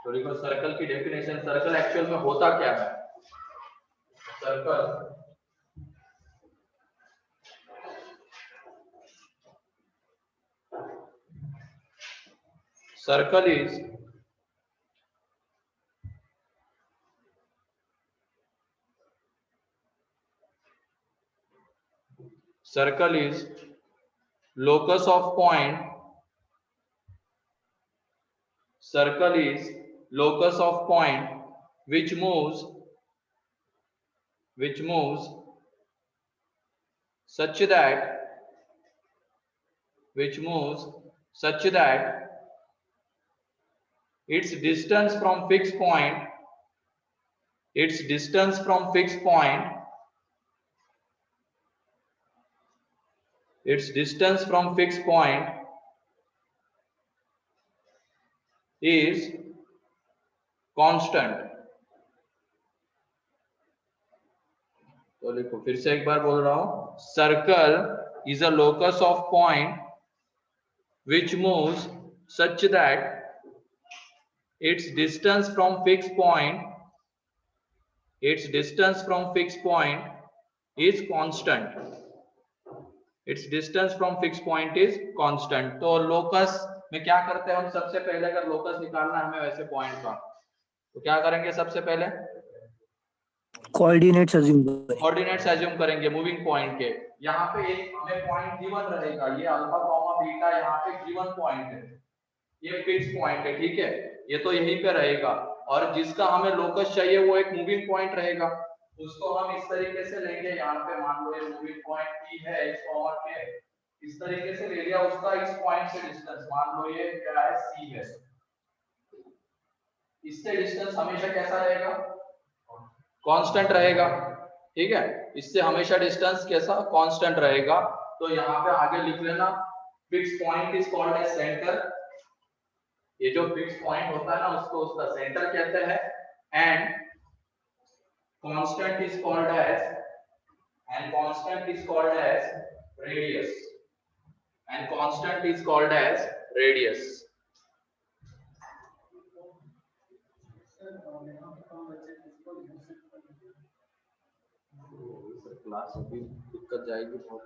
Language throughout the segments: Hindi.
तो देखो सर्कल की डेफिनेशन, सर्कल एक्चुअल में होता क्या है। Circle is locus of point. Circle is locus of point which moves such that its distance from fixed point is constant. तो देखो फिर से एक बार बोल रहा हूं, circle is a locus of point which moves such that its distance from fixed point is constant. तो लोकस में क्या करते हैं हम, सबसे पहले अगर लोकस निकालना है हमें वैसे पॉइंट का, तो क्या करेंगे सबसे पहले कोऑर्डिनेट्स अज्यूम करेंगे मूविंग पॉइंट के। यहाँ पे एक हमें पॉइंट गिवन रहेगा, ये अल्फा कॉमा बीटा यहाँ पे गिवन पॉइंट है, ये फिक्स पॉइंट है, ठीक है, ये तो यहीं पे रहेगा। और जिसका हमें लोकस चाहिए वो एक मूविंग पॉइंट रहेगा, उसको हम इस तरीके से लेंगे। यहाँ पे मान लो ये मूविंग पॉइंट P है x कॉमा k, इस तरीके से ले लिया, उसका इस पॉइंट से डिस्टेंस मान लो ये क्या है C है, इससे डिस्टेंस हमेशा कैसा रहेगा, कांस्टेंट रहेगा, ठीक है, इससे हमेशा डिस्टेंस कैसा कांस्टेंट रहेगा। तो यहाँ पे आगे लिख लेना, fix point is called as centre, ये जो फिक्स पॉइंट होता है ना उसको उसका सेंटर कहते हैं। And constant is called as radius, class अभी दिक्कत जाएगी बहुत।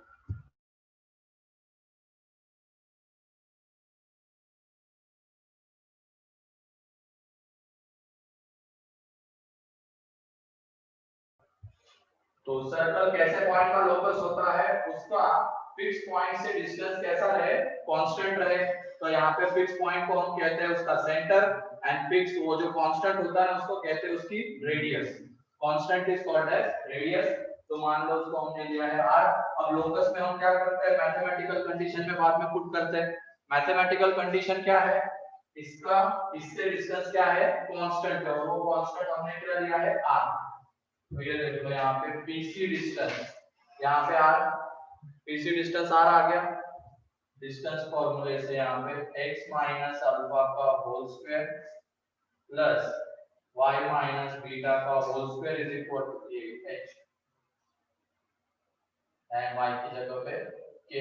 तो सर्कल कैसे पॉइंट का लोकस होता है, उसका फिक्स पॉइंट से डिस्टेंस कैसा रहे, कांस्टेंट रहे। तो यहाँ पे फिक्स पॉइंट को हम कहते हैं उसका सेंटर, एंड फिक्स वो जो कांस्टेंट होता है उसको कहते हैं उसकी radius. Constant is called as radius. तो मान लो उसको हमने लिया है r। अब लोकस में हम क्या करते हैं, मैथमेटिकल कंडीशन में बाद में पुट करते हैं। मैथमेटिकल कंडीशन क्या है, इसका इससे डिस्टेंस क्या है, कांस्टेंट है, और वो कांस्टेंट हमने क्या लिया है r। तो ये देख लो यहाँ पे PC डिस्टेंस, यहाँ पे r PC डिस्टेंस r आ गया। डिस्टेंस फॉर्मूले से यहाँ पे x माइनस अल्फा का whole square plus y minus beta का whole square is equal to h, and y की जगह पे k,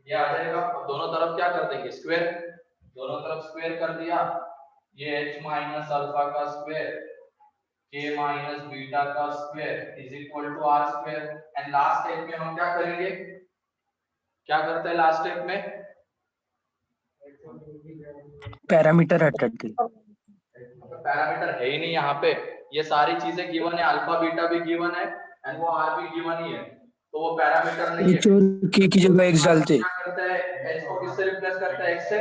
ये आ जाएगा। अब दोनों तरफ क्या कर देंगे, स्क्वायर, दोनों तरफ स्क्वायर कर दिया, ये h माइनस अल्फा का स्क्वायर k माइनस बीटा का square is equal to r square. And last step में हम क्या करेंगे, क्या करते हैं लास्ट स्टेप में, पैरामीटर हटाते हैं। पैरामीटर है ही नहीं यहाँ पे, ये सारी चीजें गिवन है, अल्फा बीटा भी गिवन है एंड वो r भी गिवन ही है, तो वो पैरामीटर नहीं है। k की जगह x डालते हैं। क्या करता है, h को किससे रिप्लेस करता है, x से,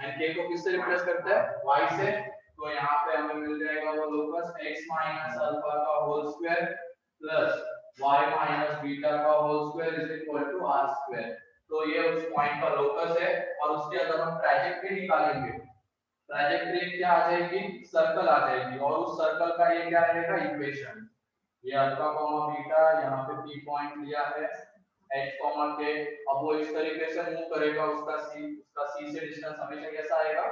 एंड k को किससे रिप्लेस करता है, y से। तो यहाँ पे हमें मिल जाएगा वो लोकस x माइनस अल्फा का whole square plus y minus beta का whole square is equal to r square. तो ये उस पॉइंट का लोकस है। और उसकी अगर हम ट्रैजेक्टरी निकालेंगे, ट्रैजेक्टरी क्या आ जाएगी, सर्कल आ जाएगी, और उस सर्कल का ये क्या रहेगा, इक्वेशन, ये अल्फा कॉमा बीटा, यहाँ पे P पॉइंट लिया है, h कॉमा k। अब वो इस तरीके से मूव करेगा, उसका c से डिस्टेंस हमेशा कैसा आएगा,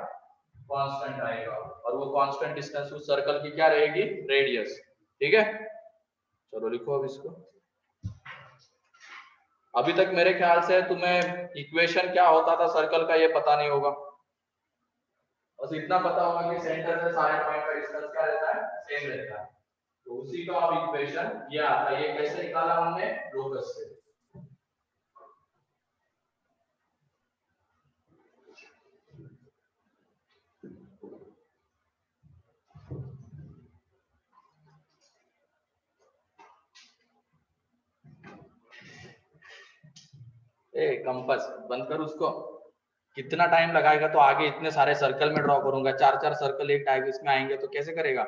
कांस्टेंट आएगा, और वो कांस्टेंट डिस्टेंस उस सर्कल की क्या रहेगी, रेडियस, ठीक है। चलो लिखो अब इसको। अभी तक मेरे ख्याल से तुम्हें इक्वेशन क्या होता था सर्कल का ये पता नहीं होगा, बस बस इतना पता होगा कि सेंटर से सारे पॉइंट का डिस्टेंस क्या रहता है, सेम रहता है। तो उसी का अब इक्वेशन ये आता है। ये कैसे निकाला हमने, लोकस से। ए कंपास बंद कर उसको, कितना टाइम लगाएगा। तो आगे इतने सारे सर्कल में ड्रॉ करूंगा, 4-4 सर्कल एक टाइप इसमें आएंगे तो कैसे करेगा,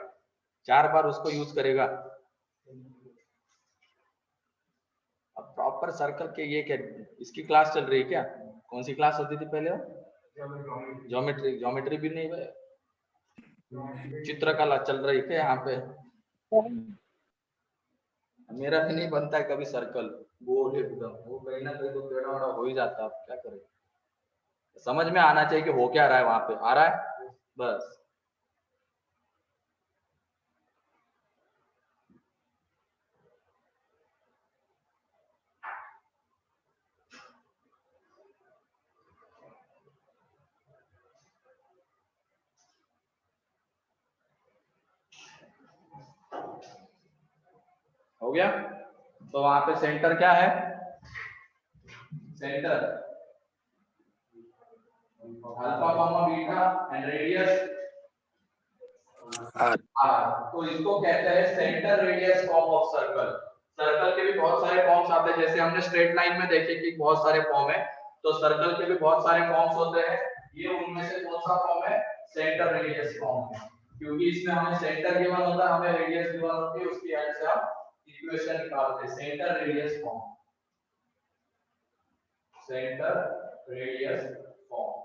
4 बार उसको यूज करेगा। अब प्रॉपर सर्कल के ये क्या, इसकी क्लास चल रही है क्या, कौन सी क्लास होती थी पहले, ज्योमेट्री। ज्योमेट्री भी नहीं है, चित्रकला चल रही है क्या यहाँ पे। मेरा भी नहीं बनता है कभी सर्कल गोल एकदम, वो कहीं ना कहीं तो टेढ़ा मेढ़ा हो ही जाता है। अब क्या करें, समझ में आना चाहिए कि हो क्या रहा है, वहां पे आ रहा है बस। हो गया। तो वहां पे सेंटर क्या है, centre alpha comma beta and radius R. तो इसको कहते हैं centre radius form of circle. Circle के भी बहुत सारे फॉर्म्स आते हैं, जैसे हमने स्ट्रेट लाइन में देखे कि बहुत सारे फॉर्म है, तो सर्कल के भी बहुत सारे फॉर्म्स होते हैं। ये उनमें से कौन सा फॉर्म है, सेंटर रेडियस फॉर्म है, क्योंकि इसमें हमें सेंटर गिवन होता है, हमें रेडियस गिवन होती है, उसकी हेल्प से हम इक्वेशन निकालते हैं। Centre radius form, centre radius form,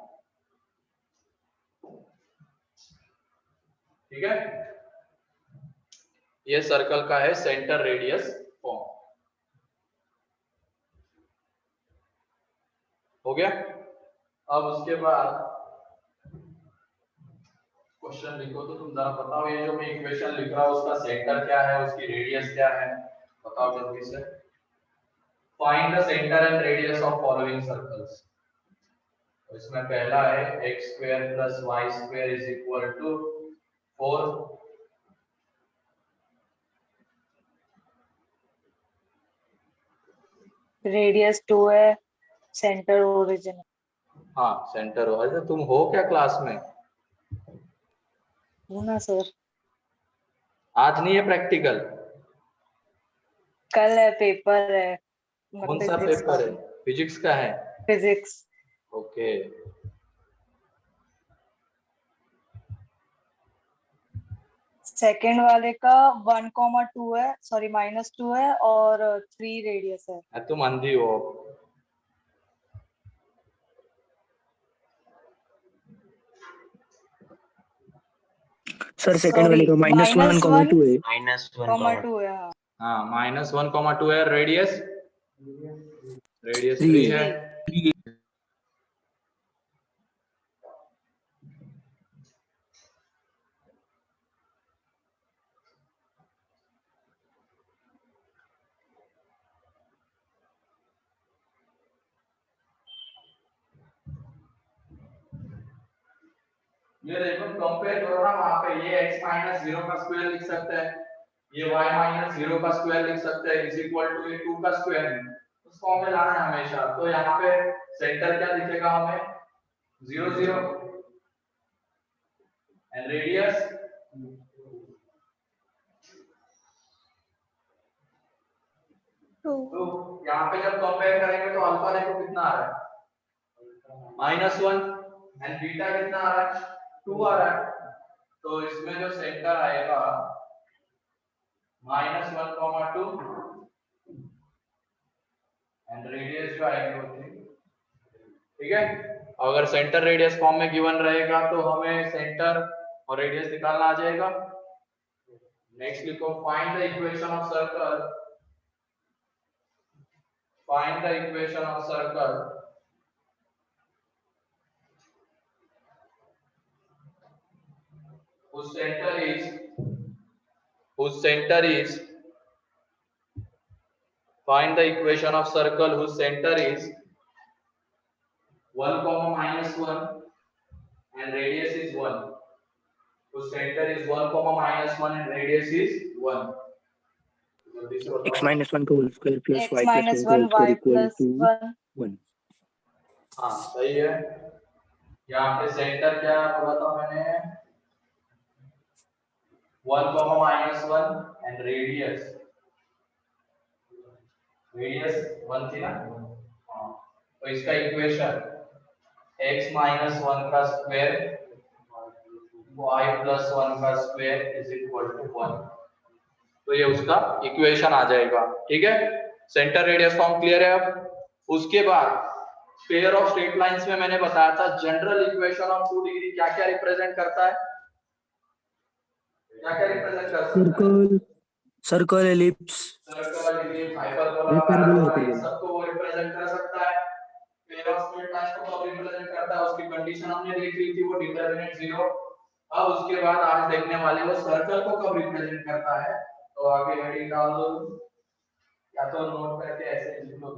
ठीक है। ये सर्कल का है सेंटर रेडियस फॉर्म। हो गया। अब उसके बाद क्वेश्चन लिखो, तो तुम जरा बताओ, ये जो मैं इक्वेशन लिख रहा हूं उसका सेंटर क्या है, उसकी रेडियस क्या है, बताओ जल्दी से। Find the centre and radius of following circles. तो इसमें पहला है x square plus y square is equal to 4। रेडियस 2 है, सेंटर ओरिजिन। हाँ सेंटर हो। अच्छा तुम हो क्या क्लास में, हूँ ना सर, आज नहीं है प्रैक्टिकल, कल है, पेपर है। कौन सा पेपर है, फिजिक्स का है, फिजिक्स। ओके। सेकंड वाले का 1,2 है, सॉरी -2 है और 3 रेडियस है। तुम अंधी हो। सर सेकंड वाले का -1,2 है। -1,2 है। हाँ -1,2 है, रेडियस रेडियस 3 है। ये देखो कंपेयर करो ना, वहां पे ये x माइनस 0 का स्क्वायर लिख सकते हैं, ये y माइनस 0 का स्क्वायर लिख सकते हैं, इज इक्वल टू ये 2 का स्क्वायर है, उसको हमें लाना है हमेशा। तो यहाँ पे सेंटर क्या दिखेगा हमें, 0 0 एंड रेडियस तो यहाँ पे जब कंपेयर करेंगे तो अल्फा देखो कितना आ रहा है, -1 एंड बीटा कितना आ रहा है, 2 आ रहा है। तो इसमें जो सेंटर आएगा -1,2 एंड रेडियस जो आएगी वो 3, ठीक है। अगर सेंटर रेडियस फॉर्म में गिवन रहेगा तो हमें सेंटर और रेडियस निकालना आ जाएगा। नेक्स्ट लिखो, find the equation of circle, find the equation of circle whose center is find the equation of circle whose center is 1, -1 and radius is 1. So center is 1 comma minus 1 and radius is 1. जल्दी से x बताओ। minus 1 का whole square plus x y plus 1 minus का whole 1 square y equal plus to 1 1. हाँ सही है। यहाँ पे सेंटर क्या बोला था मैंने 1 comma minus 1 and radius 1 थी ना। हाँ तो इसका इक्वेशन x minus 1 का स्क्वायर y plus 1 का स्क्वायर इज इक्वल टू 1। तो ये उसका इक्वेशन आ जाएगा। ठीक है, सेंटर रेडियस फॉर्म क्लियर है। अब उसके बाद पेयर ऑफ स्ट्रेट लाइंस में मैंने बताया था जनरल इक्वेशन ऑफ 2 डिग्री क्या क्या रिप्रेजेंट करता है, क्या क्या रिप्रेजेंट कर सकता है? Circle, ellipse, circle, ellipse, hyperbola, hyperbola, parabola, इन हाइपरबोला। सबको वो रिप्रेजेंट कर सकता है। पेयर ऑफ स्ट्रेट लाइंस को कब रिप्रेजेंट करता है उसकी कंडीशन हमने देख ली थी, वो डिटरमिनेंट 0। अब उसके बाद आज देखने वाले वो सर्कल को कब रिप्रेजेंट करता है। तो आगे हेडिंग डाल दो या तो नोट करके ऐसे लिख लो।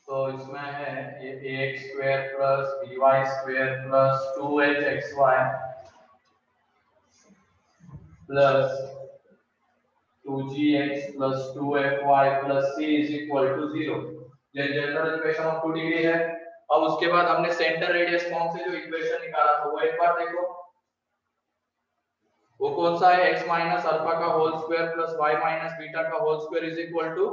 तो इसमें है ये ax square plus by square plus 2hxy plus 2gx plus 2fy plus c is equal to 0। ये जनरल इक्वेशन ऑफ 2 डिग्री है। अब उसके बाद हमने सेंटर रेडियस फॉर्म से जो इक्वेशन निकाला था वो एक बार देखो, वो कौन सा है, x माइनस अल्फा का whole square plus y minus beta का whole square is equal to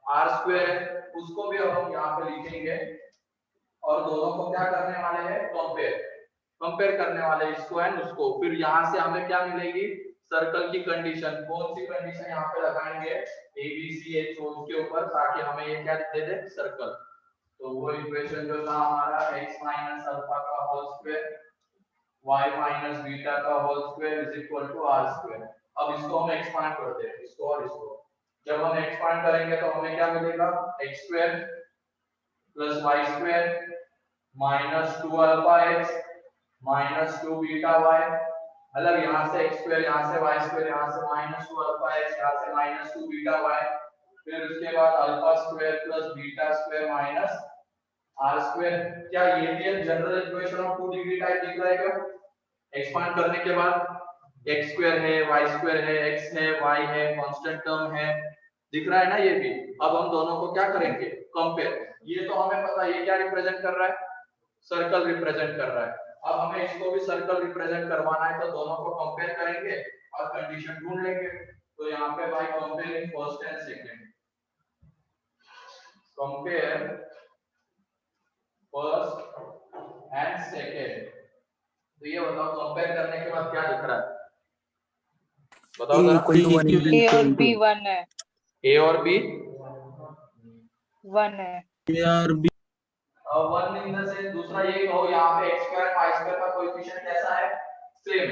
r square है। उसको भी अब हम यहाँ पे लिखेंगे और दोनों को क्या करने वाले हैं, कंपेयर करने वाले इसको एंड उसको। फिर यहाँ से हमें क्या मिलेगी, सर्कल की कंडीशन। कौन सी कंडीशन यहाँ पे लगाएंगे, A B C H O के ऊपर, ताकि हमें ये क्या दे दे, सर्कल। तो वो इक्वेशन जो था हमारा x माइनस अल्फा का whole square y minus beta का whole square is equal to r square. अब इसको हम एक्सपांड करते हैं, इसको और इसको। जब हम एक्सपांड करेंगे तो हमें क्या मिलेगा, x square plus y square minus 2 alpha x minus 2 beta y, मतलब यहाँ से x स्क्वायर, यहाँ से y स्क्वायर, यहाँ से माइनस 2 अल्फा x, यहाँ से माइनस 2 बीटा y, फिर उसके बाद alpha square plus beta square minus r square. क्या ये भी general equation of 2 degree type दिख रहा है क्या? एक्सपांड करने के बाद x स्क्वायर है, y स्क्वायर है, x है, y है, कांस्टेंट टर्म है, दिख रहा है ना ये भी। अब हम दोनों को क्या करेंगे, कंपेयर। ये तो हमें पता है ये क्या रिप्रेजेंट कर रहा है, सर्कल रिप्रेजेंट कर रहा है। अब हमें इसको भी सर्कल रिप्रेजेंट करवाना है, तो दोनों को कंपेयर करेंगे और कंडीशन ढूंढ लेंगे। तो यहाँ पे by comparing first and second, compare first and second. तो ये बताओ कंपेयर करने के बाद क्या दिख रहा है, बताओ a जरा। equal to 1 and b a और equal b to 1 है, a और b 1 है। और 1 इन द सेंस, दूसरा ये कहो यहाँ पे x स्क्वायर y स्क्वायर का कोएफिशिएंट कैसा है, सेम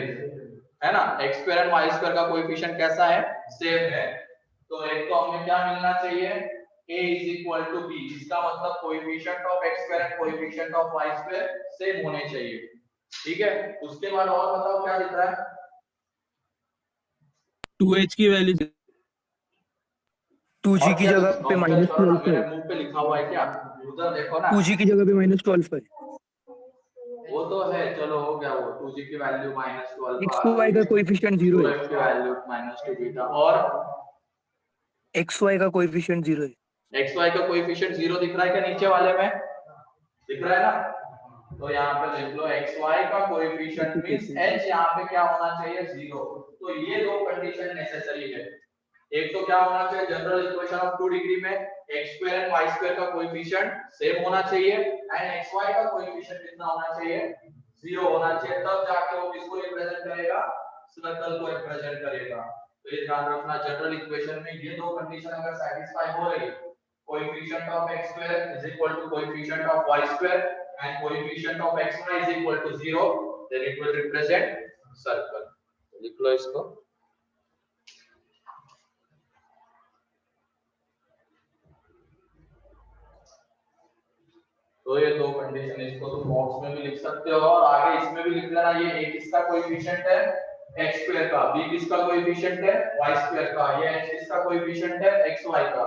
है ना। x square and y square का कोएफिशिएंट कैसा है, सेम है। तो एक तो हमें क्या मिलना चाहिए, a is equal to b, इसका मतलब coefficient of x square and coefficient of y square same होने चाहिए। ठीक है, उसके बाद और बताओ क्या दिख रहा है, 2h की वैल्यू 2g और की क्या जगह पे कंपेयर करो ना, -12 है। मेरे मुंह पे लिखा हुआ है क्या, उधर देखो ना। 2g की जगह पे -12 है। वो तो है, चलो हो गया वो, 2g की वैल्यू -12 x to y का कोएफिशिएंट 0 है। 2f की वैल्यू -2 बीटा, और x y का कोएफिशिएंट 0 है। xy का कोएफिशिएंट 0 दिख रहा है क्या, नीचे वाले में दिख रहा है ना। तो यहाँ पे लिख लो xy का कोएफिशिएंट मींस h यहाँ पे क्या होना चाहिए, 0। तो ये दो कंडीशन नेसेसरी है। एक तो क्या होना चाहिए, जनरल इक्वेशन ऑफ 2 डिग्री में x square and y square का कोएफिशिएंट सेम होना चाहिए एंड xy का कोएफिशिएंट कितना होना चाहिए, 0 होना चाहिए। तब जाके वो किसको रिप्रेजेंट करेगा, सर्कल को रिप्रेजेंट करेगा। तो ये ध्यान रखना, जनरल इक्वेशन में ये दो कंडीशन अगर सैटिस्फाई हो रही, coefficient of x square is equal to coefficient of y square and coefficient of xy is equal to 0, then it will represent circle। तो लिख लो इसको। तो ये दो कंडीशन, इसको तुम बॉक्स में भी लिख सकते हो और आगे इसमें भी लिख लेना। ये a किसका कोएफिशिएंट है x स्क्वायर का, b किसका कोएफिशिएंट है y स्क्वायर का, ये h किसका कोएफिशिएंट है xy का।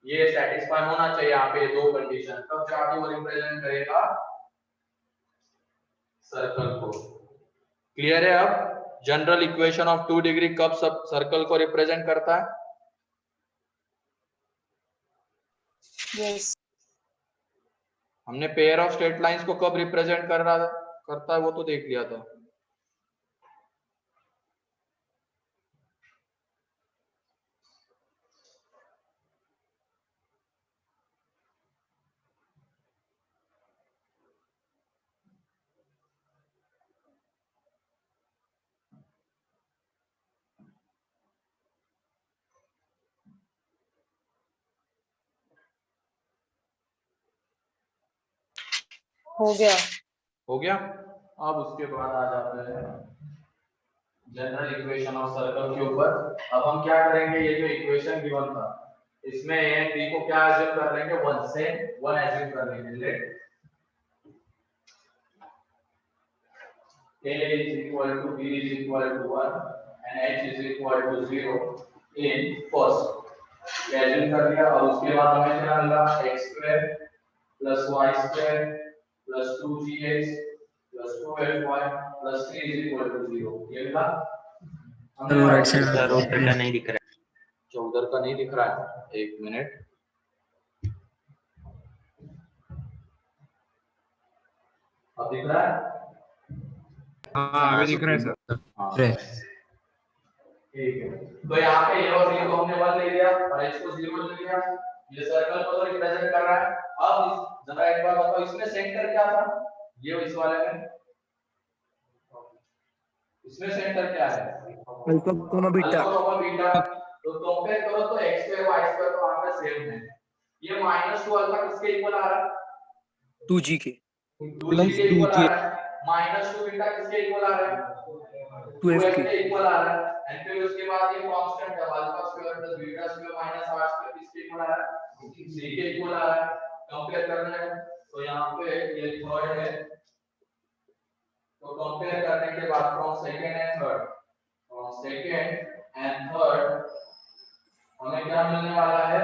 ये सेटिस्फाई होना चाहिए यहाँ पे दो कंडीशन, तब जाके वो रिप्रेजेंट करेगा सर्कल को। क्लियर है? अब जनरल इक्वेशन ऑफ 2 डिग्री कब सब सर्कल को रिप्रेजेंट करता है? यस हमने पेयर ऑफ स्ट्रेट लाइंस को कब रिप्रेजेंट करता है वो तो देख लिया था। हो गया। हो गया। अब उसके बाद आ जाते हैं जनरल इक्वेशन ऑफ सर्कल के ऊपर। अब हम क्या करेंगे, ये जो इक्वेशन गिवन था इसमें a and b को क्या एज्यूम कर लेंगे, 1 से 1 एज्यूम कर लेंगे। Let a is equal to b is equal to 1 and h is equal to 0 in first assume कर लिया। और उसके बाद हमें क्या मिला, x square plus y square plus 2gx plus 2hy plus 3 is equal to 0। ये मिला। वो राइट साइड सर उधर का नहीं दिख रहा है। जो उधर का नहीं दिख रहा है, एक मिनट। अब दिख रहा है? हाँ अभी दिख रहा है सर। हाँ ठीक है। तो यहाँ पे ये और ये को हमने 1 ले लिया और h को 0 ले लिया। ये सर्कल को तो रिप्रेजेंट कर रहा है। अब जरा एक बार बताओ, इसमें सेंटर क्या था, ये इस वाले में, इसमें सेंटर क्या है, alpha comma beta. Alpha comma beta. तो कंपेयर करो तो x स्क्वायर y स्क्वायर तो आपका सेम है। ये -2 अल्फा किसके इक्वल आ रहा है, 2g के 2g के इक्वल आ रहा है। -2 बीटा किसके इक्वल आ रहा है, 2f 2f के के इक्वल आ रहा है। एंड फिर उसके बाद ये कांस्टेंट है alpha square plus beta square minus r square किसके इक्वल आ रहा है, c के इक्वल आ रहा है। कंपेयर करना है तो यहाँ पे ये थर्ड है, तो कंपेयर करने के बाद from second and third, from second and third हमें क्या मिलने वाला है,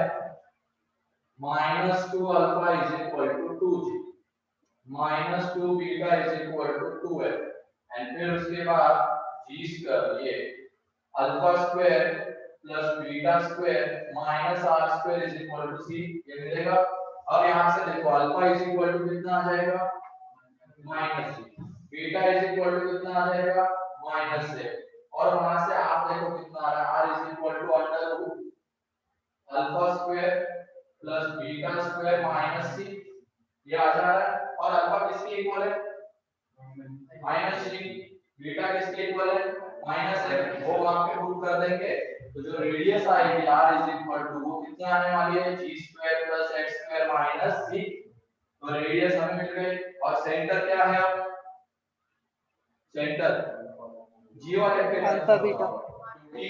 -2 alpha is equal to 2g, -2 beta is equal to 2f and फिर उसके बाद g स्क्वायर, ये alpha square plus beta square minus r square is equal to c, ये मिलेगा। अब यहां से देखो अल्फा इज इक्वल टू कितना आ जाएगा, -c, beta is equal to कितना आ जाएगा, -a, और वहां से आप देखो कितना आ रहा है, r is equal to under root alpha square plus beta square minus c, ये आ जा रहा है। और अल्फा किसके इक्वल है, -c, बीटा किसके इक्वल है, -f, वो वहां पे पुट कर देंगे तो जो रेडियस आएगी r इज इक्वल टू वो कितना आने वाली है, g square plus x square minus c। तो रेडियस हमें मिल गई। और सेंटर क्या है, अब सेंटर g वाले पे अल्फा बीटा -g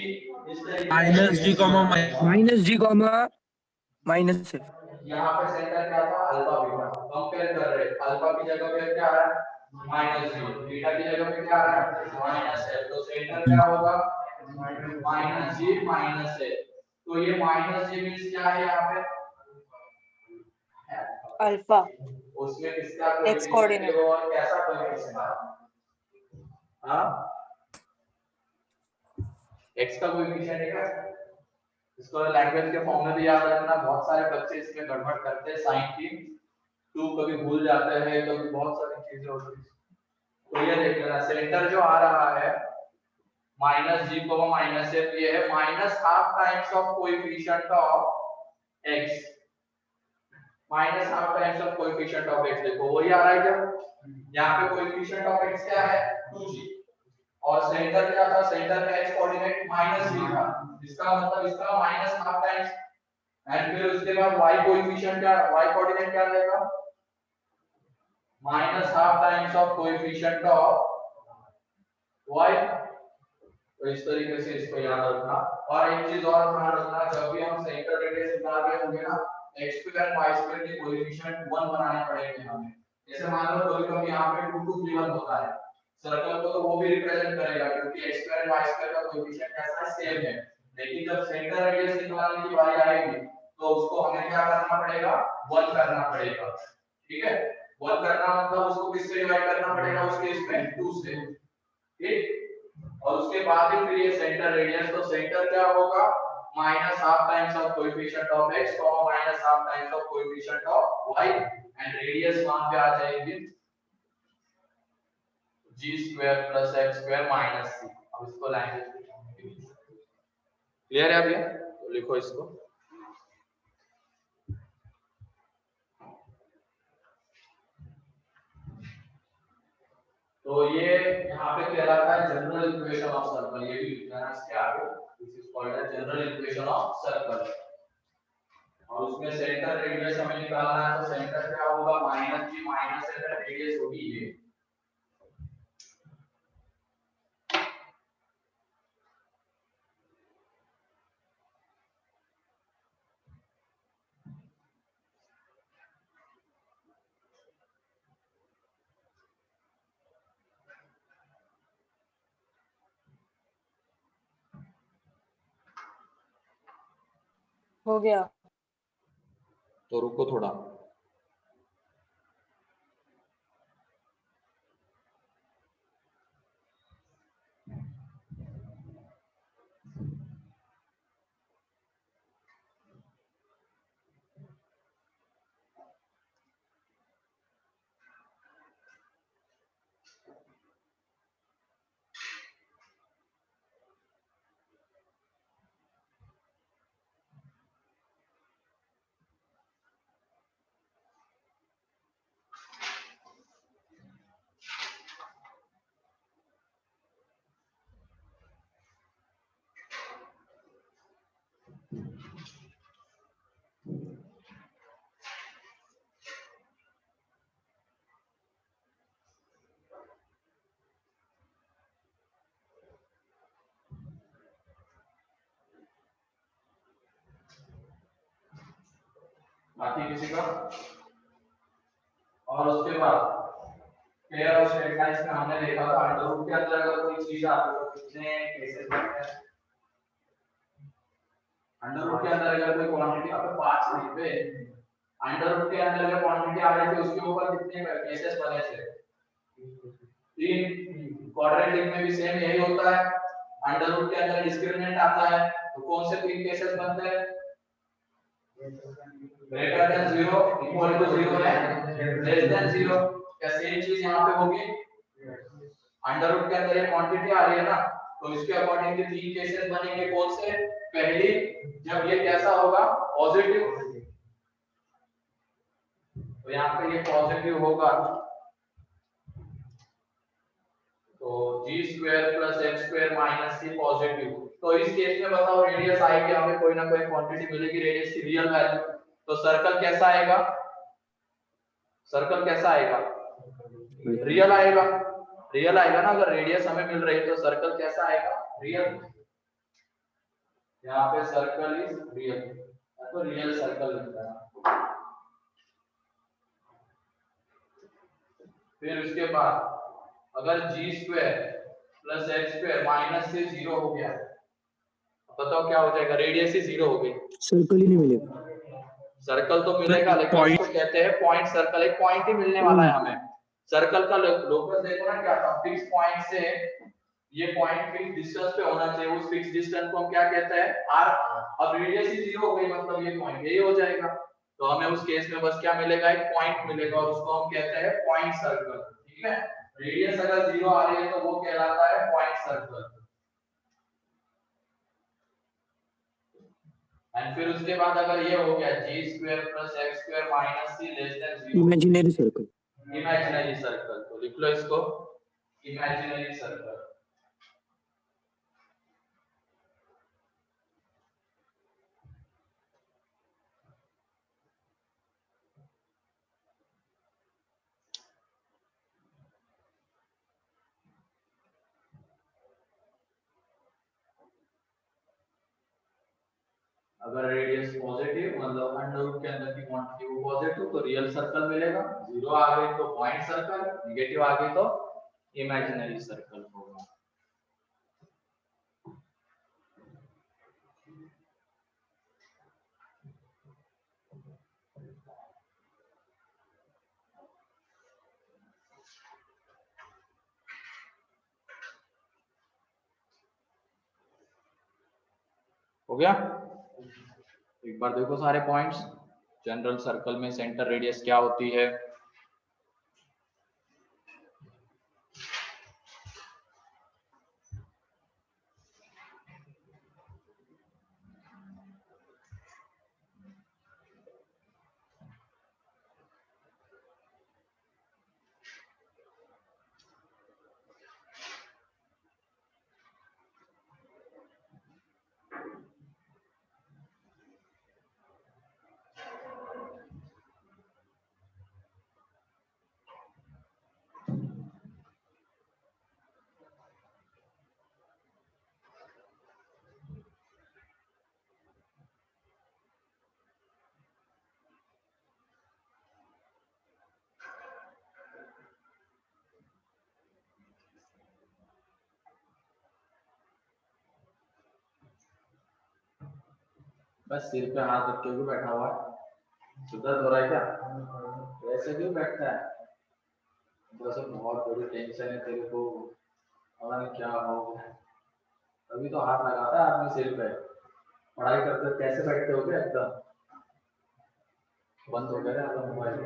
-f। यहाँ पे सेंटर क्या था, अल्फा बीटा। कंपेयर कर रहे हैं, अल्फा की जगह पे क्या आ रहा है, -g, बीटा की जगह पे क्या आ रहा है, -f, तो सेंटर क्या होगा, -g -f। तो ये -g मींस क्या है यहाँ पे, अल्फा उसमें किसका x कोऑर्डिनेट, और कैसा कोएफिशिएंट है, हां x का कोएफिशिएंट है क्या, इसको लैंग्वेज के फॉर्म में भी याद रखना। बहुत सारे बच्चे इसमें गड़बड़ करते हैं, साइन की 2 कभी भूल जाते हैं, कभी बहुत सारी चीजें होती हैं। तो ये देख लेना, सेंटर जो आ रहा है -g, -f, ये है -½ times of coefficient of x, -½ times of coefficient of x। देखो वही आ रहा है, जब यहाँ पे कोएफिशिएंट ऑफ x क्या है, 2g, और सेंटर क्या था, सेंटर का x कोऑर्डिनेट -g था, इसका मतलब इसका -½ टाइम्स। एंड फिर उसके बाद y कोएफिशिएंट क्या, y कोऑर्डिनेट क्या रहेगा, -½ times of coefficient of y। तो इस तरीके से इसको याद रखना। और एक चीज और ध्यान रखना, जब भी हम सेंटर रेडियस निकाल रहे होंगे ना x स्क्वायर y स्क्वायर के कोएफिशिएंट 1 बनाने पड़ेंगे हमें। जैसे मान लो कभी-कभी यहाँ पे 2 2 3 होता है, सर्कल को तो वो भी रिप्रेजेंट करेगा क्योंकि x स्क्वायर y स्क्वायर का कोएफिशिएंट कैसा है, सेम है। लेकिन जब सेंटर रेडियस निकालने की बारी आएगी तो उसको हमें क्या करना पड़ेगा, 1 करना पड़ेगा। ठीक है, 1 करना मतलब उसको किससे डिवाइड करना पड़ेगा उस केस में, 2 से। ठीक, और उसके बाद ही फिर ये सेंटर रेडियस, तो सेंटर क्या होगा, minus half times of coefficient of x minus half times of coefficient of y and radius वहां पे आ जाएगी g square plus x square minus c। अब इसको लैंग्वेज क्लियर है अभी, तो लिखो इसको। तो ये यहाँ पे कहलाता है जनरल इक्वेशन ऑफ सर्कल, ये भी लिखना है इसके आगे, this is called as general equation of circle. और उसमें सेंटर रेडियस हमें निकालना है, तो सेंटर क्या होगा, माइनस जी, माइनस सेंटर रेडियस होगी ये। हो गया। तो रुको थोड़ा, बाकी किसी का। और उसके बाद पेयर ऑफ स्ट्रेट लाइंस में हमने देखा था अंडर रूट के अंदर अगर कोई चीज आती है तो कितने केसेस बनते हैं, अंडर रूट के अंदर अगर कोई क्वांटिटी आपको 5 लिख पे, अंडर रूट के अंदर अगर क्वांटिटी आ रही थी उसके ऊपर कितने केसेस बने थे, 3। क्वाड्रेटिक में भी सेम यही होता है, अंडर रूट के अंदर डिस्क्रिमिनेंट आता है तो कौन से 3 केसेस बनते हैं, ग्रेटर देन 0, इक्वल टू 0 है, लेस देन 0। क्या सेम चीज यहाँ पे होगी, अंडर रूट के अंदर ये क्वांटिटी आ रही है ना, तो इसके अकॉर्डिंग के 3 केसेस बनेंगे, कौन से, पहली जब ये कैसा होगा, पॉजिटिव, तो यहाँ पे ये पॉजिटिव होगा, तो g square plus x square minus c positive. तो इस केस में बताओ रेडियस आएगी, हमें कोई ना कोई क्वांटिटी मिलेगी रेडियस की रियल वैल्यू, तो सर्कल कैसा आएगा, सर्कल कैसा आएगा, रियल आएगा, रियल आएगा ना, अगर रेडियस हमें मिल रही है तो सर्कल कैसा आएगा, रियल। यहाँ पे सर्कल इज रियल, तो रियल सर्कल लिखना है। फिर उसके बाद अगर g square plus x square minus से 0 हो गया, बताओ क्या हो जाएगा, रेडियस ही 0 हो गई, सर्कल ही नहीं मिलेगा। सर्कल तो मिलेगा लेकिन उसको कहते हैं पॉइंट सर्कल, एक पॉइंट ही मिलने वाला है हमें। सर्कल का लोकस देखो ना क्या था, फिक्स पॉइंट से ये पॉइंट फिक्स डिस्टेंस पे होना चाहिए, उस फिक्स डिस्टेंस को हम क्या कहते हैं, r। अब रेडियस ही 0 हो गई मतलब ये पॉइंट यही हो जाएगा, तो हमें उस केस में बस क्या मिलेगा, एक पॉइंट मिलेगा और उसको हम कहते हैं पॉइंट सर्कल। ठीक है, रेडियस अगर 0 आ रही है तो वो कहलाता है पॉइंट सर्कल। एंड फिर उसके बाद अगर ये हो गया g square plus x square minus c less than 0, imaginary circle, imaginary circle, तो लिख लो इसको इमेजिनरी सर्कल। अगर रेडियस पॉजिटिव मतलब अंडर रूट के अंदर की क्वांटिटी वो पॉजिटिव तो रियल सर्कल मिलेगा, जीरो आ गई तो पॉइंट सर्कल, नेगेटिव आ गई तो इमेजिनरी सर्कल होगा। हो गया? एक बार देखो सारे पॉइंट्स। जनरल सर्कल में सेंटर रेडियस क्या होती है? बस सिर पे हाथ रख के क्यों बैठा हुआ है? दर्द हो रहा है क्या? वैसे क्यों बैठता है? बस बहुत बड़ी टेंशन है तेरे को, पता नहीं क्या हो गया। अभी तो हाथ लगाता है आदमी सिर पे। पढ़ाई करते हो कैसे बैठते हो क्या एकदम? बंद हो गया है आपका मोबाइल,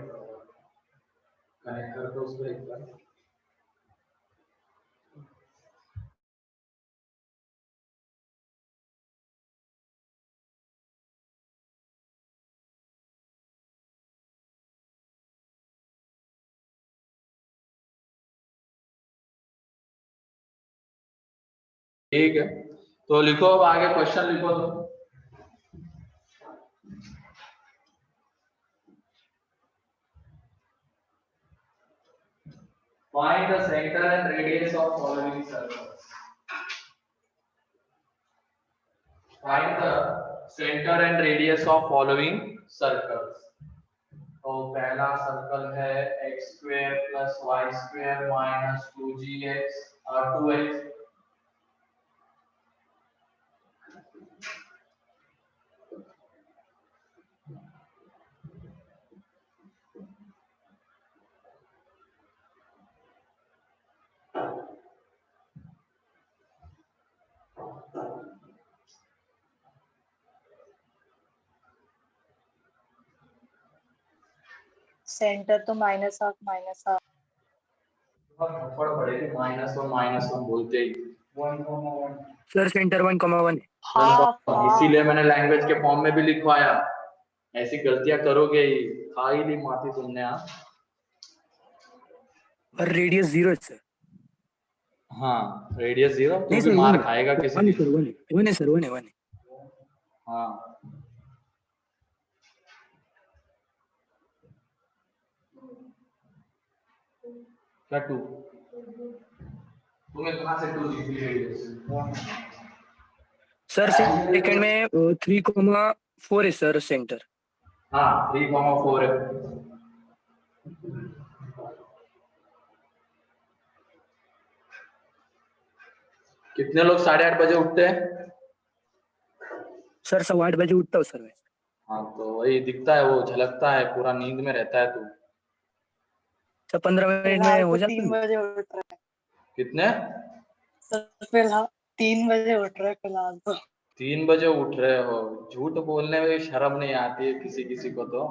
कनेक्ट कर दो उसको एक बार। ठीक है, तो लिखो अब आगे क्वेश्चन लिखो तो। Find the center and radius of following circles. Find the center and radius of following circles. तो पहला सर्कल है x square plus y square minus 2gx और 2x। सेंटर तो माइनस हाफ थप्पड़ पड़ेगी माइनस वन बोलते ही। सर सेंटर 1,1 हाफ इसीलिए मैंने लैंग्वेज के फॉर्म में भी लिखवाया। ऐसी गलतियां करोगे ही, खा ही ली माफी तुमने। और रेडियस 0 है सर। हाँ रेडियस 0 तो नहीं भी सर, मार खाएगा किसी दिन। सर 1 है सर, 1 है। हाँ क्या 2? तुम्हें कहाँ से 2 दिख रही रेडियस? सर सेकंड में 3,4 है सर सेंटर। हाँ 3,4 है। कितने लोग 8:30 बजे उठते हैं? सर 8:15 बजे उठता हूँ सर मैं। हाँ तो वही दिखता है, वो झलकता है, पूरा नींद में रहता है तू। सर 15 मिनट में फिलहाल हो तो जाता 3 है। बजे उठ रहा है कितने? सर, फिलहाल 3 बजे उठ रहा है फिलहाल तो। 3 बजे उठ रहे हो? झूठ बोलने में शर्म नहीं आती है किसी किसी को तो।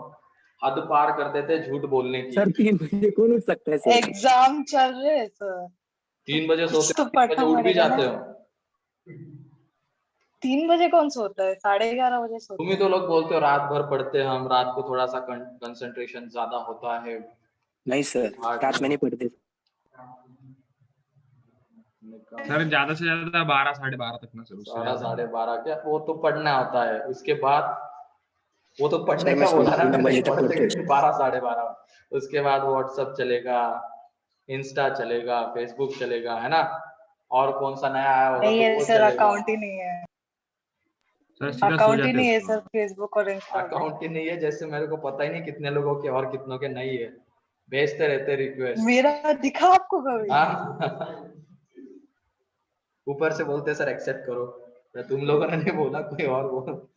हद पार कर देते झूठ बोलने की। सर 3 बजे कौन उठ सकता है सर? एग्जाम चल रहे हैं सर, 3 बजे कुछ सोते तो हो, 3 बजे पढ़ना उठ भी पड़ेगा जाते ना। हो। 3 बजे कौन सोता है? 11:30 बजे सोता तुम ही तो लोग बोलते हो रात भर पढ़ते हैं हम, रात को थोड़ा सा कंसंट्रेशन ज्यादा होता है। नहीं सर, रात में नहीं पढ़ते। सर ज्यादा से ज्यादा 12 12:30 तक ना सर, उससे ज्यादा 12:30 क्या, वो तो पढ़ना होता है उसके बाद। वो तो पढ़ने सर मैं का बोला ना 9 मैंने, बजे तक पढ़ते पढ़ता हूँ कितने सर। 12 12:30। उसके बाद व्हाट्सएप चलेगा, इंस्टा चलेगा, फेसबुक चलेगा, है ना? और कौन सा नया आया होगा नहीं तो है वो सर, चलेगा। अकाउंट ही नहीं है। सर सीधा सो अकाउंट ही जाते नहीं है हो सर फेसबुक और इंस्टाग्राम। अकाउंट ही नहीं है, जैसे मेरे को पता ही नहीं कितने लोगों के और कितनों के नहीं है, भेजते रहते रिक्वेस्ट। मेरा दिखा आपको कभी? ऊपर से बोलते सर एक्सेप्ट करो, तो तुम लोगों ने नहीं बोला, कोई और बोल।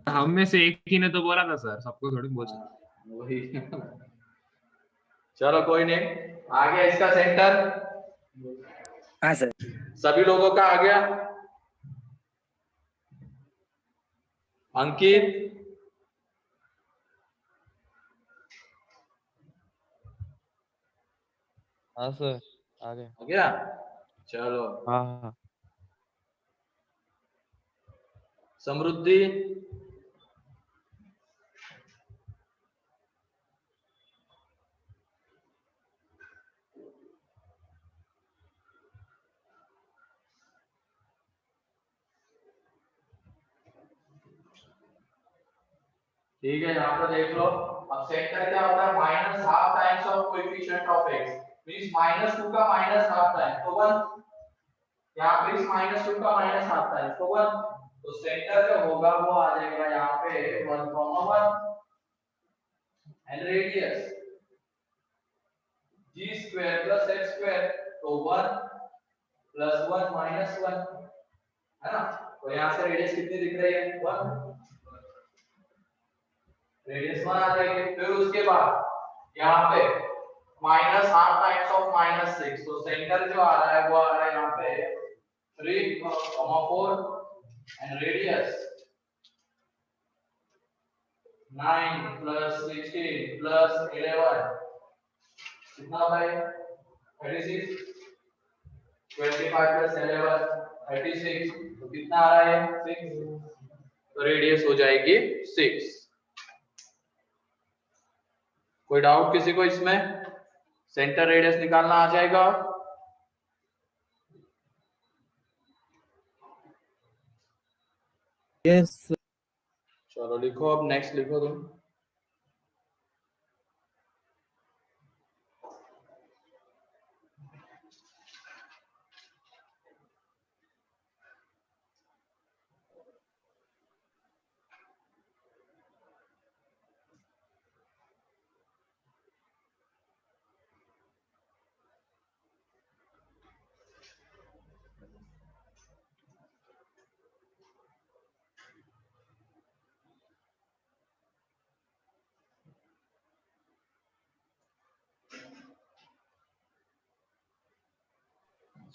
हम में से एक ही ने तो बोला था सर, सबको थोड़ी बोल सकते। वही। चलो कोई नहीं, आ गया इसका सेंटर, हाँ सर। सभी लोगों का आ गया। अंकित, हाँ सर आ गए। हो गया? चलो हाँ हाँ समृद्धि, ठीक है, यहाँ पर देख लो। अब सेंटर क्या होता है? Minus half times of coefficient of x, means -2 का माइनस हाफ टाइम, तो 1। यहाँ पे इस -2 का माइनस हाफ टाइम, तो 1। तो सेंटर जो होगा वो आ जाएगा यहाँ पे 1,1, and radius g square plus h square, तो 1 प्लस 1 माइनस 1, है ना? तो यहाँ से रेडियस कितनी दिख रही है? 1, रेडियस 1 आ जाएगी। फिर उसके बाद यहाँ पे माइनस हाफ टाइम्स ऑफ -6, तो सेंटर जो आ रहा है वो आ रहा है यहाँ पे 3,4, एंड रेडियस 9 प्लस 16 प्लस 11, कितना होता है? 36, 25 प्लस 11 36, तो कितना आ रहा है? 6, तो रेडियस हो जाएगी 6। कोई डाउट किसी को इसमें? सेंटर रेडियस निकालना आ जाएगा? यस। चलो लिखो, अब नेक्स्ट लिखो तुम।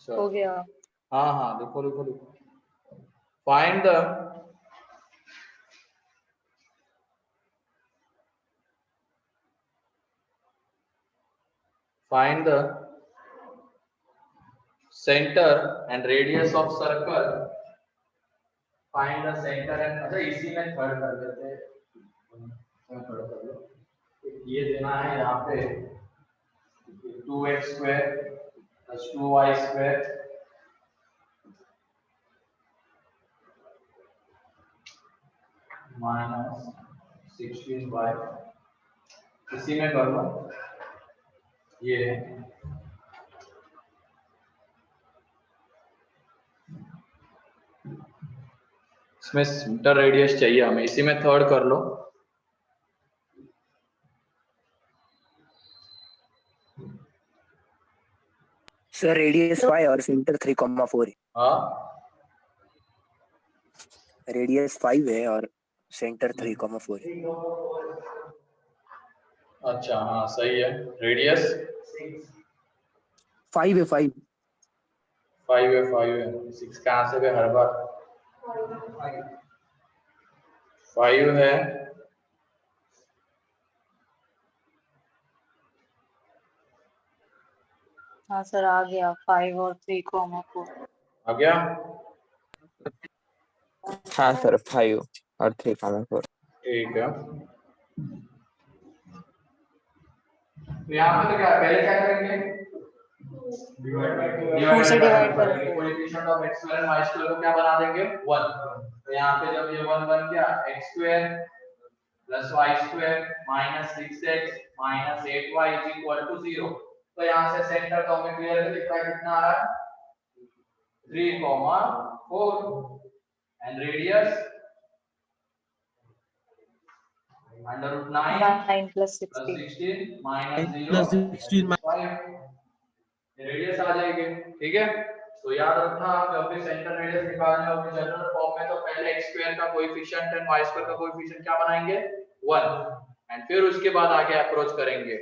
हो गया। हाँ हाँ, लिखो लिखो लिखो। Find the center and radius of circle. Find the center and, अच्छा इसी में थर्ड कर देते हैं, थर्ड कर लो। ये देना है यहाँ पे 2x square plus 2y square minus 16y, इसी में कर लो। ये इसमें सेंटर रेडियस चाहिए हमें, इसी में थर्ड कर लो। सर रेडियस 5 और सेंटर 3,4 है। हाँ रेडियस 5 है और सेंटर 3,4 है। अच्छा, हाँ सही है। रेडियस 5 है, 5। 5 है, 5 है। 6 कहाँ से गए हर बार? 5 है। हाँ सर आ गया 5 और 3,4। आ गया? हाँ सर 5 और 3,4। ठीक है। तो यहाँ पे तो क्या पहले क्या करेंगे? टू से डिवाइड करेंगे। Coefficient of x square and y square को क्या बना देंगे? 1। तो यहाँ पे जब ये 1 बन गया, x square plus y square minus 6x minus 8y is equal to 0। तो यहाँ से सेंटर तो हमें क्लियर है, दिखता है कितना आ रहा है? 3,4 and radius under root 9 9 plus plus 16. 16 minus 0 plus 16 that is 5 radius आ जाएगी। ठीक है, तो याद रखना जब भी सेंटर रेडियस निकालने हो जनरल फॉर्म में तो पहले x स्क्वायर का कोएफिशिएंट एंड y स्क्वायर का कोएफिशिएंट क्या बनाएंगे 1 एंड फिर उसके बाद आगे अप्रोच करेंगे।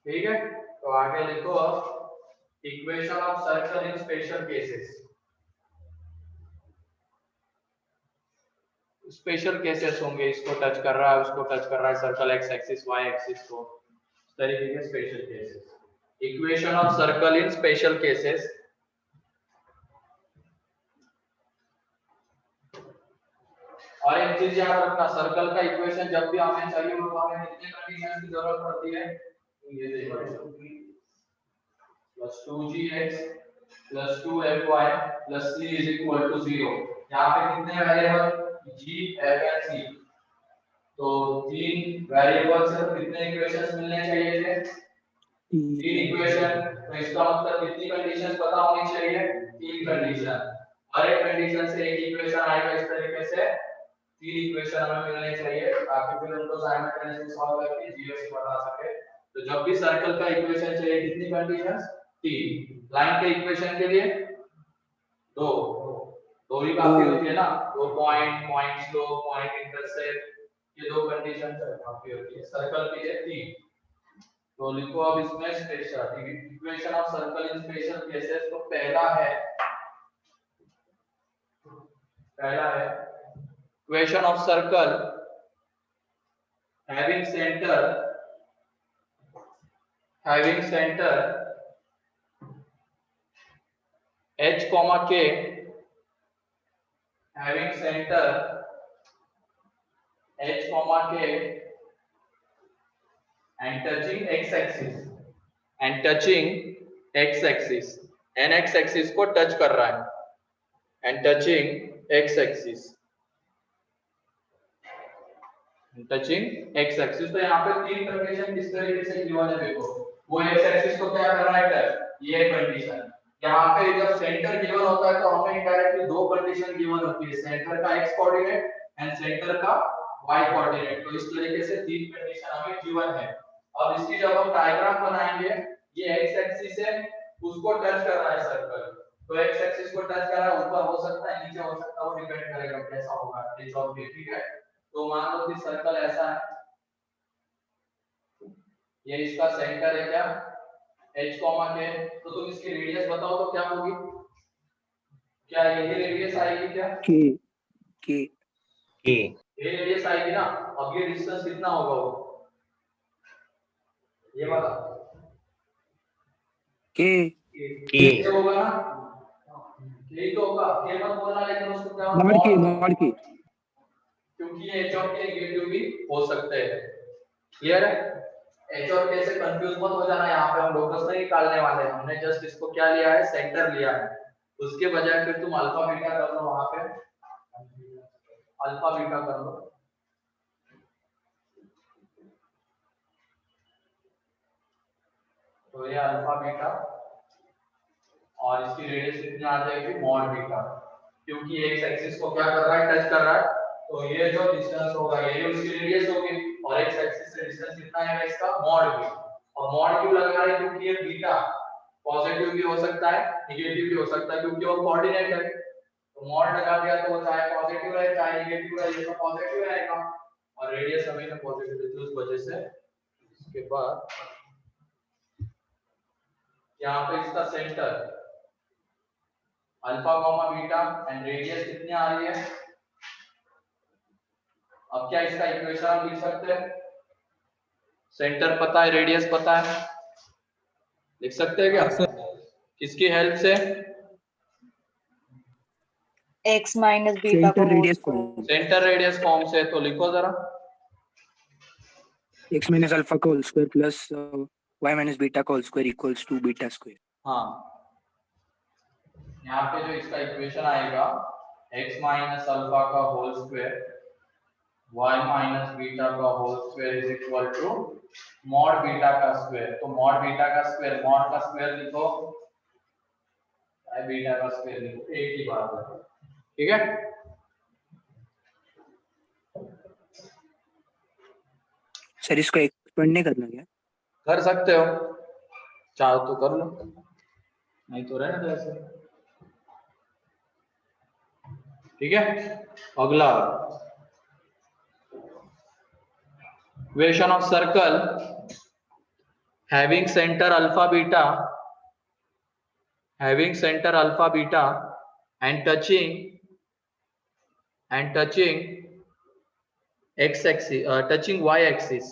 ठीक है, तो आगे लिखो equation of circle in special cases. Special cases होंगे, इसको टच कर रहा है उसको टच कर रहा है circle x axis y axis को, इस तरीके के special cases. Equation of circle in special cases. और एक चीज याद रखना, सर्कल का इक्वेशन जब भी हमें चाहिए हो तो हमें कितने कंडीशन की जरूरत पड़ती है, ये देखो +2gx + 2fy + c = 0। यहाँ पे कितने variable g f and c, तो तीन वेरिएबल से कितने इक्वेशंस मिलने चाहिए थे, तीन इक्वेशन। तो इसका मतलब कितनी कंडीशंस पता होनी चाहिए, तीन कंडीशन। हर एक कंडीशन से एक इक्वेशन आएगा, इस तरीके से तीन इक्वेशन हमें मिलने चाहिए ताकि फिर उनको साइमल्टेनियसली सॉल्व करके जीएस बता सके। तो जब भी सर्कल का इक्वेशन चाहिए कितनी कंडीशंस, तीन। लाइन के इक्वेशन के लिए दो ही काफी होती है ना, दो पॉइंट्स दो पॉइंट इंटरसेक्ट, ये दो कंडीशन काफी होती है। सर्कल के लिए तीन। तो लिखो अब इसमें special equation of circle in special cases. तो पहला है equation of circle having center h comma k, having center h comma k and touching x axis n x axis को टच कर रहा है and touching x axis तो यहाँ पे तीन कंडीशन किस तरीके से गिवन है देखो। वो x एक्सिस को क्या कर रहा है टच, ये कंडीशन। यहाँ पे जब सेंटर गिवन होता है तो हमें इनडायरेक्टली दो कंडीशन गिवन होती है, सेंटर का x कोऑर्डिनेट एंड सेंटर का y कोऑर्डिनेट। तो इस तरीके से तीन कंडीशन हमें गिवन है। अब इसकी जब हम डायग्राम बनाएंगे, ये x एक्सिस है उसको टच कर रहा है सर्कल, तो x एक्सिस को टच कर रहा है, ऊपर हो सकता है नीचे हो सकता है, वो डिपेंड करेगा कैसा होगा h और k। ठीक है, तो मान लो कि सर्कल ऐसा है, ये इसका सेंटर है क्या h k, तो तुम इसकी रेडियस बताओ तो क्या होगी, क्या यही रेडियस आएगी क्या, के ये रेडियस आएगी ना। अब ये डिस्टेंस कितना होगा वो, ये वाला के होगा ना, यही तो होगा। के मत बोलना, लेकिन उसको क्या मॉड की क्योंकि ये h और k नेगेटिव भी हो सकते हैं। क्लियर है, h और k से कंफ्यूज मत हो जाना। यहाँ पे हम लोकस नहीं निकालने वाले हैं, हमने जस्ट इसको क्या लिया है, सेंटर लिया है। उसके बजाय फिर तुम अल्फा बीटा कर लो, वहां पे अल्फा बीटा कर लो। तो ये अल्फा बीटा और इसकी रेडियस कितनी आ जाएगी, मॉड बीटा, क्योंकि एक्स एक्सिस को क्या कर रहा है, टच कर रहा है। तो ये जो डिस्टेंस होगा ये उसकी रेडियस होगी, और एक्स एक्सिस से डिस्टेंस कितना है इसका, मॉड बी। और मॉड क्यों लगा रहे हैं, क्योंकि ये बीटा पॉजिटिव भी हो सकता है नेगेटिव भी हो सकता है, क्योंकि वो कोऑर्डिनेट है। तो मॉड लगा दिया तो वो चाहे पॉजिटिव रहे चाहे नेगेटिव रहे, ये तो पॉजिटिव रहेगा और रेडियस हमेशा पॉजिटिव रहती है, उस वजह से। इसके बाद यहाँ पे इसका centre alpha comma beta and radius कितनी आ रही है। अब क्या इसका इक्वेशन हम लिख सकते हैं, सेंटर पता है रेडियस पता है, लिख सकते हैं क्या, किसकी हेल्प से, x minus beta सेंटर का radius whole center radius form से। तो लिखो जरा, x minus alpha का whole square plus y minus beta का whole square equals to beta square. हाँ यहाँ पे जो इसका इक्वेशन आएगा x माइनस अल्फा का whole square y minus beta का whole square is equal to mod beta का स्क्वायर। तो मॉड बीटा का स्क्वायर, मॉड का स्क्वायर लिखो बीटा का स्क्वायर लिखो, एक ही बात है, ठीक है। सर इसको एक्सपेंड नहीं करना क्या? कर सकते हो, चाहो तो कर लो, नहीं तो रहने दो ऐसे, ठीक है। अगला equation of circle having center alpha beta and touching x axis, touching y axis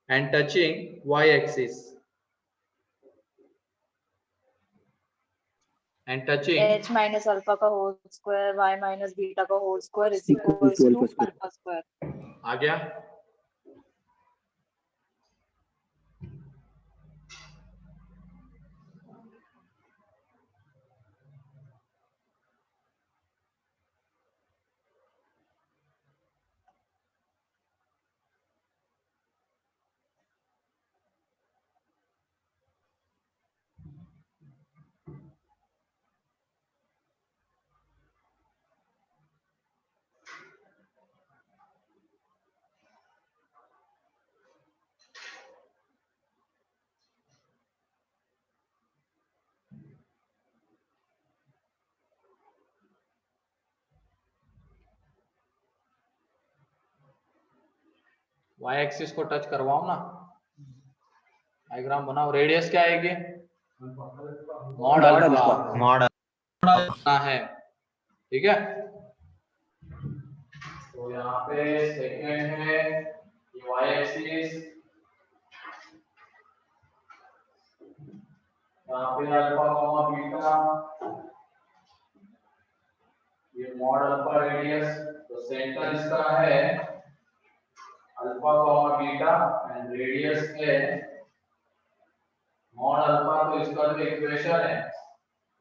and touching y axis and touching h minus alpha का whole square y minus beta का whole square is Equals equals to to alpha square. Alpha square. आ गया। y एक्सिस को टच करवाओ ना, डायग्राम बनाओ। रेडियस क्या आएगी? मॉड अल्फा मॉड है, ठीक है। तो यहाँ पे सेकंड है ये y एक्सिस, यहाँ पे अल्फा कॉमा बीटा, ये मॉड अल्फा रेडियस। तो सेंटर इसका है alpha comma beta and radius है मॉड अल्फा। तो इसका जो इक्वेशन है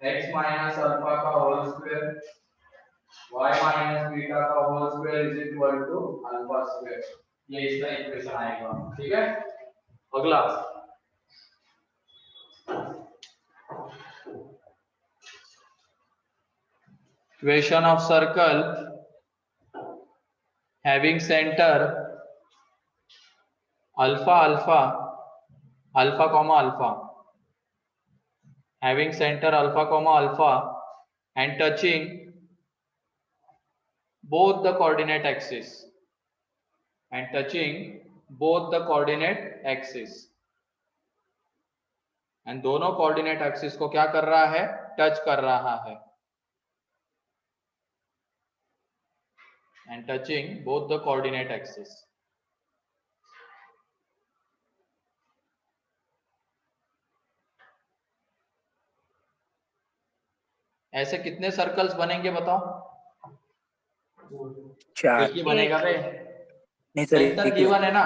x माइनस अल्फा का whole square y minus beta का whole square is equal to alpha square, ये इसका इक्वेशन आएगा, ठीक है। अगला equation of circle having centre alpha comma alpha, having center alpha comma alpha and touching both the coordinate axis and दोनों कोऑर्डिनेट एक्सिस को क्या कर रहा है? टच कर रहा है। and touching both the coordinate axis। ऐसे कितने सर्कल्स बनेंगे बताओ? चार। एक ही बनेगा बे। नहीं सर, सेंटर एक ही गिवन है ना,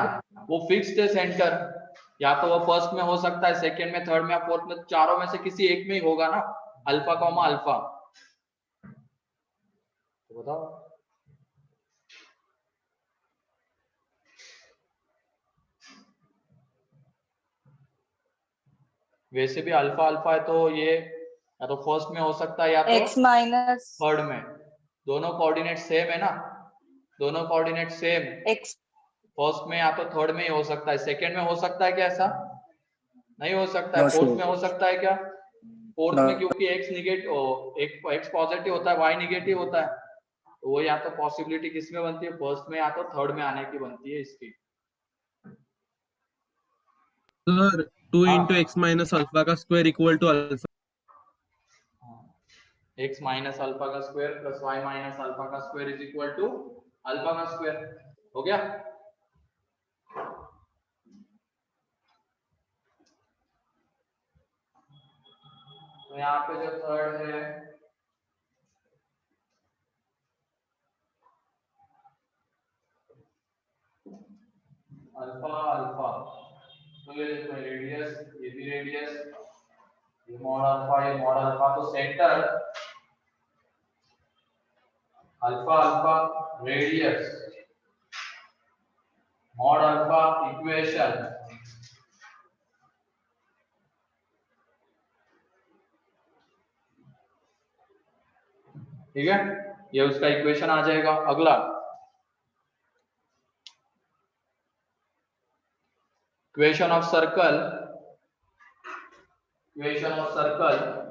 वो फिक्स्ड है सेंटर, या तो वो फर्स्ट में हो सकता है, सेकंड में, थर्ड में या फोर्थ में, चारों में से किसी एक में ही होगा ना, अल्फा कॉमा अल्फा। तो बताओ। वैसे भी अल्फा अल्फा है तो ये या तो फर्स्ट में हो सकता है या तो x माइनस थर्ड में। दोनों कोऑर्डिनेट सेम है ना, दोनों कोऑर्डिनेट सेम। x फर्स्ट में या तो थर्ड में ही हो सकता है, सेकंड में हो सकता है क्या? ऐसा नहीं हो सकता है। No, fourth sir. में हो सकता है क्या? Fourth No. में क्योंकि x निगेटिव, x पॉजिटिव होता है, y निगेटिव होता है, तो वो या तो पॉसिबिलिटी किस में बनती है? फर्स्ट में या तो थर्ड में आने की बनती है इसकी। Sir 2 into x minus alpha का square equal to alpha. x minus alpha का square plus y minus alpha का square is equal to alpha का स्क्वायर, हो गया। तो यहाँ पे जो थर्ड है अल्फा अल्फा, तो ये देखो रेडियस, ये भी रेडियस, ये मॉड अल्फा, तो centre alpha alpha radius mod alpha equation ठीक है, ये उसका इक्वेशन आ जाएगा। अगला equation of circle, equation of circle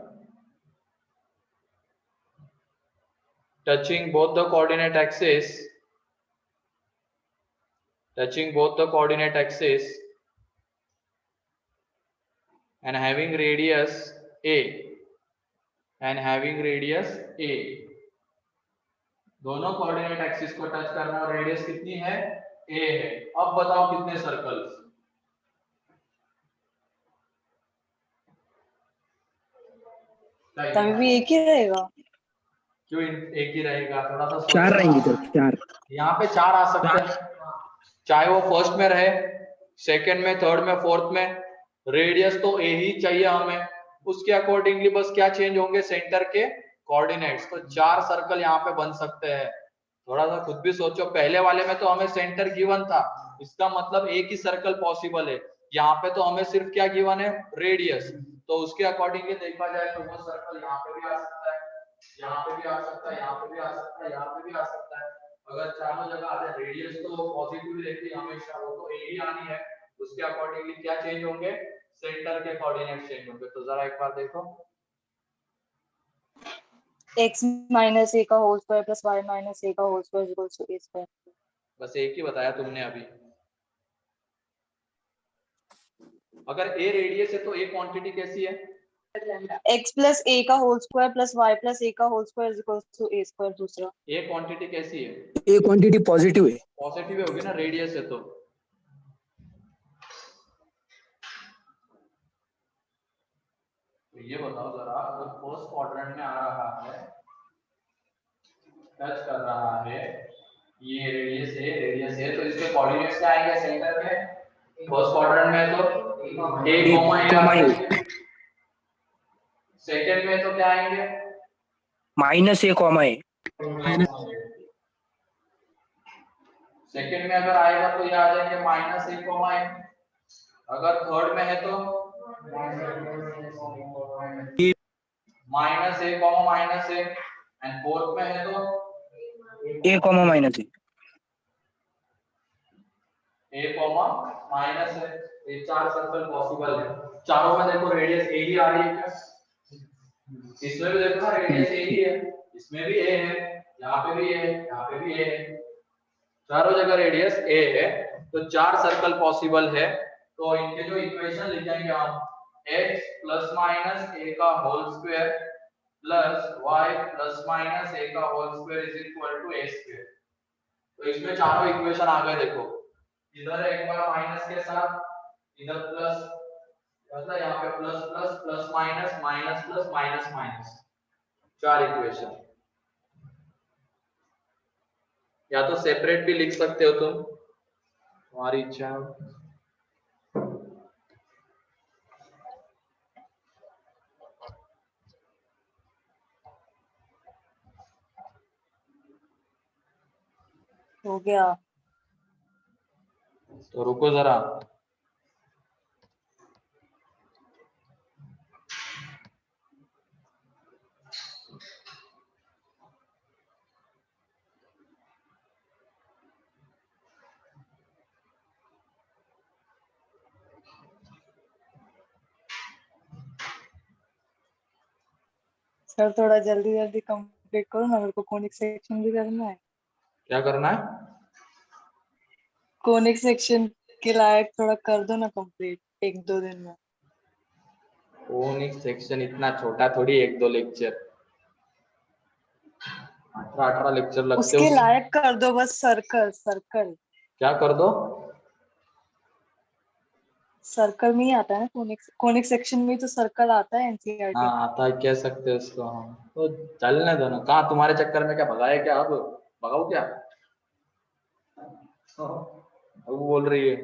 touching both the coordinate axes, touching both the coordinate axes and having radius a, and having radius a, दोनों कोऑर्डिनेट एक्सिस को टच करना और रेडियस कितनी है, a है। अब बताओ कितने सर्कल्स, तभी भी एक ही रहेगा। क्यों एक ही रहेगा, थोड़ा सा सोचो। 4 रहेंगे सर, 4। यहाँ पे 4 आ सकते हैं, चाहे वो फर्स्ट में रहे, सेकंड में, थर्ड में, फोर्थ में। रेडियस तो ए ही चाहिए हमें, उसके अकॉर्डिंगली बस क्या चेंज होंगे, सेंटर के कोऑर्डिनेट्स। तो 4 सर्कल यहाँ पे बन सकते हैं। थोड़ा सा खुद भी सोचो, पहले वाले में तो हमें सेंटर गिवन था, इसका मतलब एक ही सर्कल पॉसिबल है। यहाँ पे तो हमें सिर्फ क्या गिवन है, रेडियस। तो उसके अकॉर्डिंगली देखा जाए तो वो सर्कल यहाँ पे भी आ सकता है, यहाँ पे भी आ सकता है, यहाँ पे भी आ सकता है, यहाँ पे भी आ सकता है। अगर चारों जगह आ जाए, रेडियस तो पॉजिटिव रहती है हमेशा, वो तो ए ही आनी है। उसके अकॉर्डिंगली क्या चेंज होंगे, सेंटर के कोऑर्डिनेट चेंज होंगे। तो जरा एक बार देखो, x माइनस ए का whole square plus y minus a का whole square equals to a square. बस एक ही बताया तुमने अभी। अगर ए रेडियस है तो ए क्वांटिटी कैसी है, x प्लस ए का whole square plus y plus a का whole square equals to a square दूसरा। ए क्वांटिटी कैसी है, ए क्वांटिटी पॉजिटिव है। पॉजिटिव होगी ना, रेडियस है तो। ये बताओ जरा, अगर फर्स्ट क्वाड्रेंट में आ रहा है, टच कर रहा है, ये रेडियस है तो इसके कोऑर्डिनेट्स क्या आएंगे सेंटर के, फर्स्ट क्वाड्रेंट में तो a, सेकंड में तो क्या आएंगे, -a, a। सेकंड में अगर आएगा तो ये आ जाएंगे -a, a। अगर थर्ड में है तो -a, -a, एंड फोर्थ में है तो a, -a। a, -a। ये 4 सर्कल पॉसिबल है। चारों में देखो रेडियस a ही आ रही है क्या, इसमें भी देखो ना रेडियस a ही है, इसमें भी a है, यहाँ पे भी a है, यहाँ पे भी a है, चारों जगह रेडियस a है। तो 4 सर्कल पॉसिबल है। तो इनके जो इक्वेशन लिखेंगे हम, x प्लस माइनस a का whole square plus y plus minus a का whole square is equal to a square. तो इसमें चारों इक्वेशन आ गए। देखो इधर एक बार माइनस के साथ, इधर प्लस, मतलब यहाँ पे plus plus plus minus minus plus minus minus, 4 equation. या तो सेपरेट भी लिख सकते हो तुम, तुम्हारी इच्छा है। हो गया। तो रुको जरा, सर थोड़ा जल्दी जल्दी कंप्लीट करो ना, मेरे को कोनिक सेक्शन भी करना है। क्या करना है, कोनिक सेक्शन के लायक थोड़ा कर दो ना कंप्लीट 1-2 दिन में। कोनिक सेक्शन इतना छोटा थोड़ी, 1-2 लेक्चर, 18 लेक्चर लगते उसके हो। लायक कर दो बस, सर्कल सर्कल क्या कर दो, सर्कल में ही आता है ना, कोनिक सेक्शन में तो सर्कल आता है एनसीईआरटी। हाँ आता है, कह सकते हो उसको हम। तो चलने दो ना, कहाँ तुम्हारे चक्कर में क्या भगाए क्या, अब भगाओ क्या, अब वो बोल रही है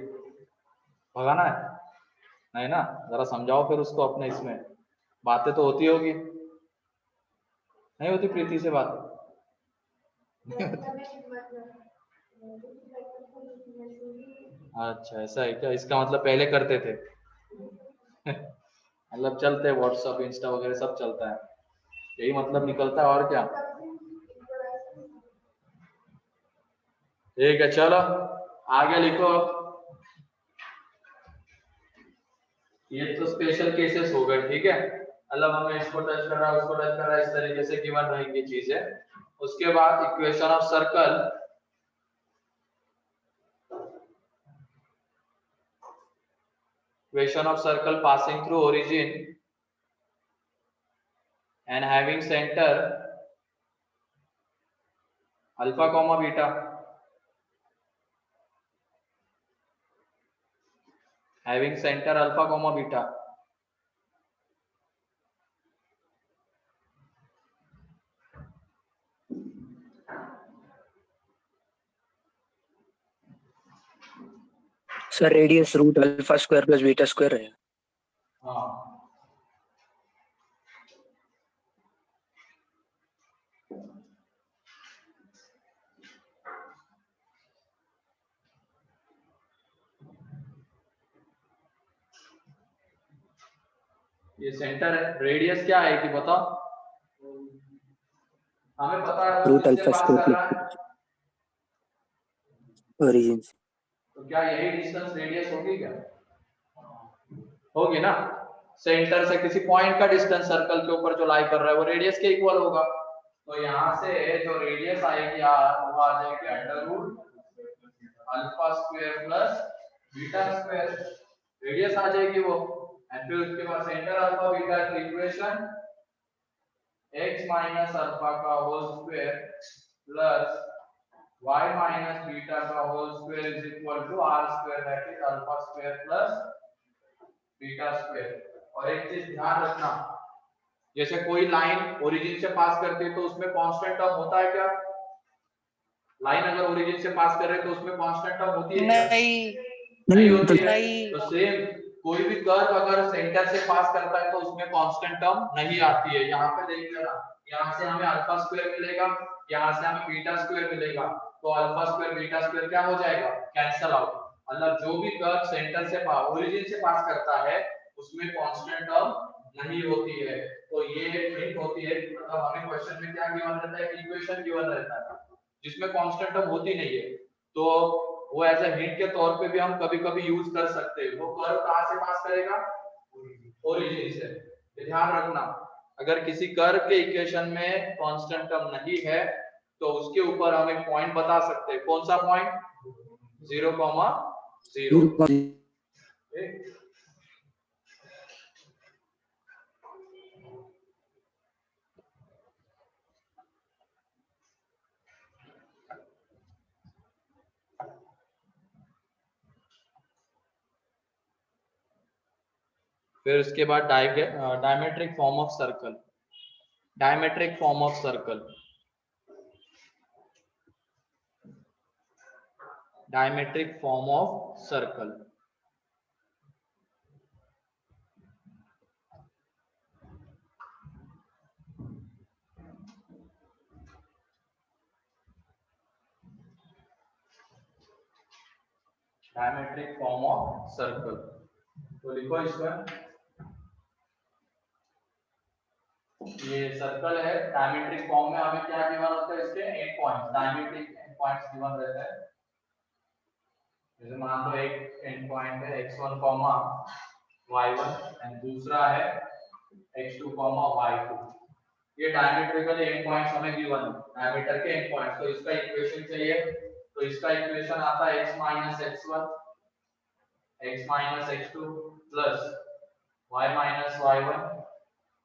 भगाना है, नहीं ना, जरा समझाओ फिर उसको अपने। इसमें बातें तो होती होगी, नहीं होती प्रीति से बात, अच्छा ऐसा है क्या, इसका मतलब पहले करते थे मतलब चलते व्हाट्सएप इंस्टा वगैरह सब चलता है, यही मतलब निकलता है और क्या। ठीक है, चलो आगे लिखो। ये तो स्पेशल केसेस हो गए, ठीक है, मतलब हमें इसको टच कर रहा है, उसको टच कर रहा है, इस तरीके से गिवन रहेंगी चीजें। उसके बाद equation of circle, equation of circle passing through origin and having centre alpha comma beta, having centre alpha comma beta. Sir radius root alpha square plus beta square है। हाँ, ये सेंटर है, रेडियस क्या है कि बताओ, हमें पता है वो रूट किससे अल्फा पास स्क्वायर कर रहा है, प्लस ओरिजिन से। तो क्या यही डिस्टेंस रेडियस होगी क्या, होगी ना। सेंटर से किसी पॉइंट का डिस्टेंस सर्कल के ऊपर जो लाई कर रहा है वो रेडियस के इक्वल होगा। तो यहाँ से जो रेडियस आएगी यार वो आ जाएगी under root alpha square plus beta square, radius आ जाएगी वो। एंड फिर उसके बाद सेंटर अल्फा बीटा की इक्वेशन x माइनस अल्फा का whole square plus y minus beta का whole square is equal to r square, that is alpha square plus beta square. और एक चीज ध्यान रखना, जैसे कोई लाइन ओरिजिन से पास करती है तो उसमें कांस्टेंट टर्म होता है क्या, लाइन अगर ओरिजिन से पास कर रहे हैं तो उसमें कांस्टेंट टर्म होती है क्या? नहीं होती है। नहीं। तो सेम कोई भी कर्व अगर सेंटर से पास करता है तो उसमें कांस्टेंट टर्म नहीं आती है। यहाँ पे देख लेना, यहाँ से हमें अल्फा स्क्वायर मिलेगा, यहाँ से हमें बीटा स्क्वायर मिलेगा, तो अल्फा स्क्वायर बीटा स्क्वायर क्या हो जाएगा, कैंसिल आउट। मतलब जो भी कर्व सेंटर से ओरिजिन से पास करता है उसमें कांस्टेंट टर्म नहीं होती है। तो ये हिंट होती है, मतलब हमें क्वेश्चन में क्या गिवन रहता है, इक्वेशन गिवन रहता है जिसमें कांस्टेंट टर्म होती नहीं है, तो वो एज ए हिंट के तौर पे भी हम कभी कभी यूज कर सकते हैं। वो कर्व कहां से पास करेगा, ओरिजिन से। तो ध्यान रखना, अगर किसी कर्व के इक्वेशन में कांस्टेंट टर्म नहीं है तो उसके ऊपर हम एक पॉइंट बता सकते हैं। कौन सा पॉइंट, 0,0। फिर उसके बाद diametric form of circle, diametric form of circle, diametric form of circle. Diametric form of circle, तो लिखो इसमें, ये सर्कल है, डायमेट्रिक फॉर्म में हमें क्या गिवन होता है, इसके end points, diametric end points given रहता है। जैसे मान लो एक एंड पॉइंट है x1, y1 एंड दूसरा है x2, y2। ये डायमेट्रिकल एंड पॉइंट्स हमें गिवन है, डायमीटर के एंड पॉइंट्स। तो इसका इक्वेशन चाहिए, तो इसका इक्वेशन आता है x minus x1 x minus x2 plus y minus y1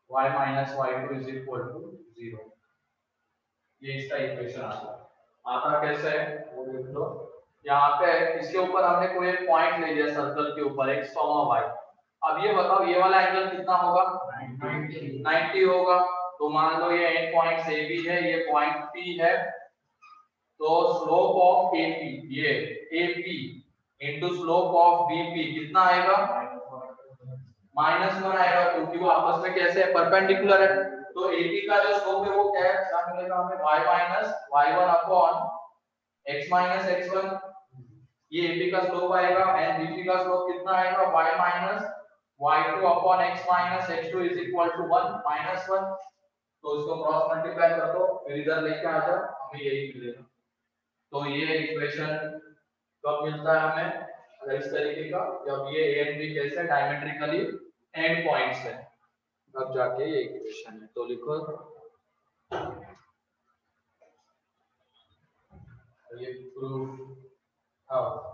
y minus y2 is equal to 0। ये इसका इक्वेशन आता कैसे है वो देख लो। यहाँ पे इसके ऊपर हमने कोई एक पॉइंट ले लिया सर्कल के ऊपर x, y। अब ये बताओ ये वाला एंगल कितना होगा, 90 होगा। तो मान लो ये एंड पॉइंट ए बी है, ये पॉइंट P है, तो स्लोप ऑफ AP, ये AP into slope of BP कितना आएगा, -1 आएगा, क्योंकि वो आपस में कैसे है, परपेंडिकुलर है। तो AP का जो स्लोप है वो क्या है, क्या मिलेगा हमें, y minus y1 upon x minus x1। ये AP का स्लोप आएगा एंड BP का स्लोप कितना आएगा, y minus y2 upon x minus x2 is equal to 1 -1। तो इसको क्रॉस मल्टीप्लाई कर दो, फिर इधर लेके आ जाओ, हमें यही मिलेगा। तो ये इक्वेशन कब मिलता है हमें, अगर इस तरीके का, जब ये ए एंड बी कैसे डायमेट्रिकली एंड पॉइंट्स है, अब जाके ये इक्वेशन है। तो लिखो ये प्रूफ हाउ।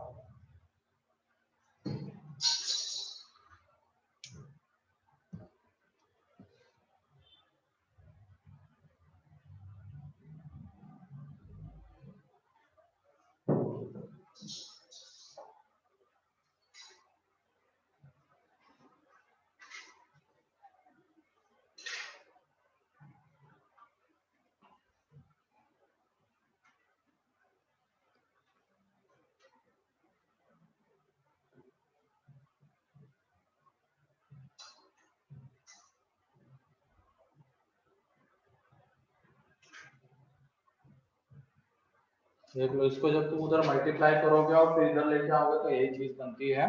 देख लो इसको, जब तुम उधर मल्टीप्लाई करोगे और फिर इधर लेके आओगे तो यही चीज बनती है।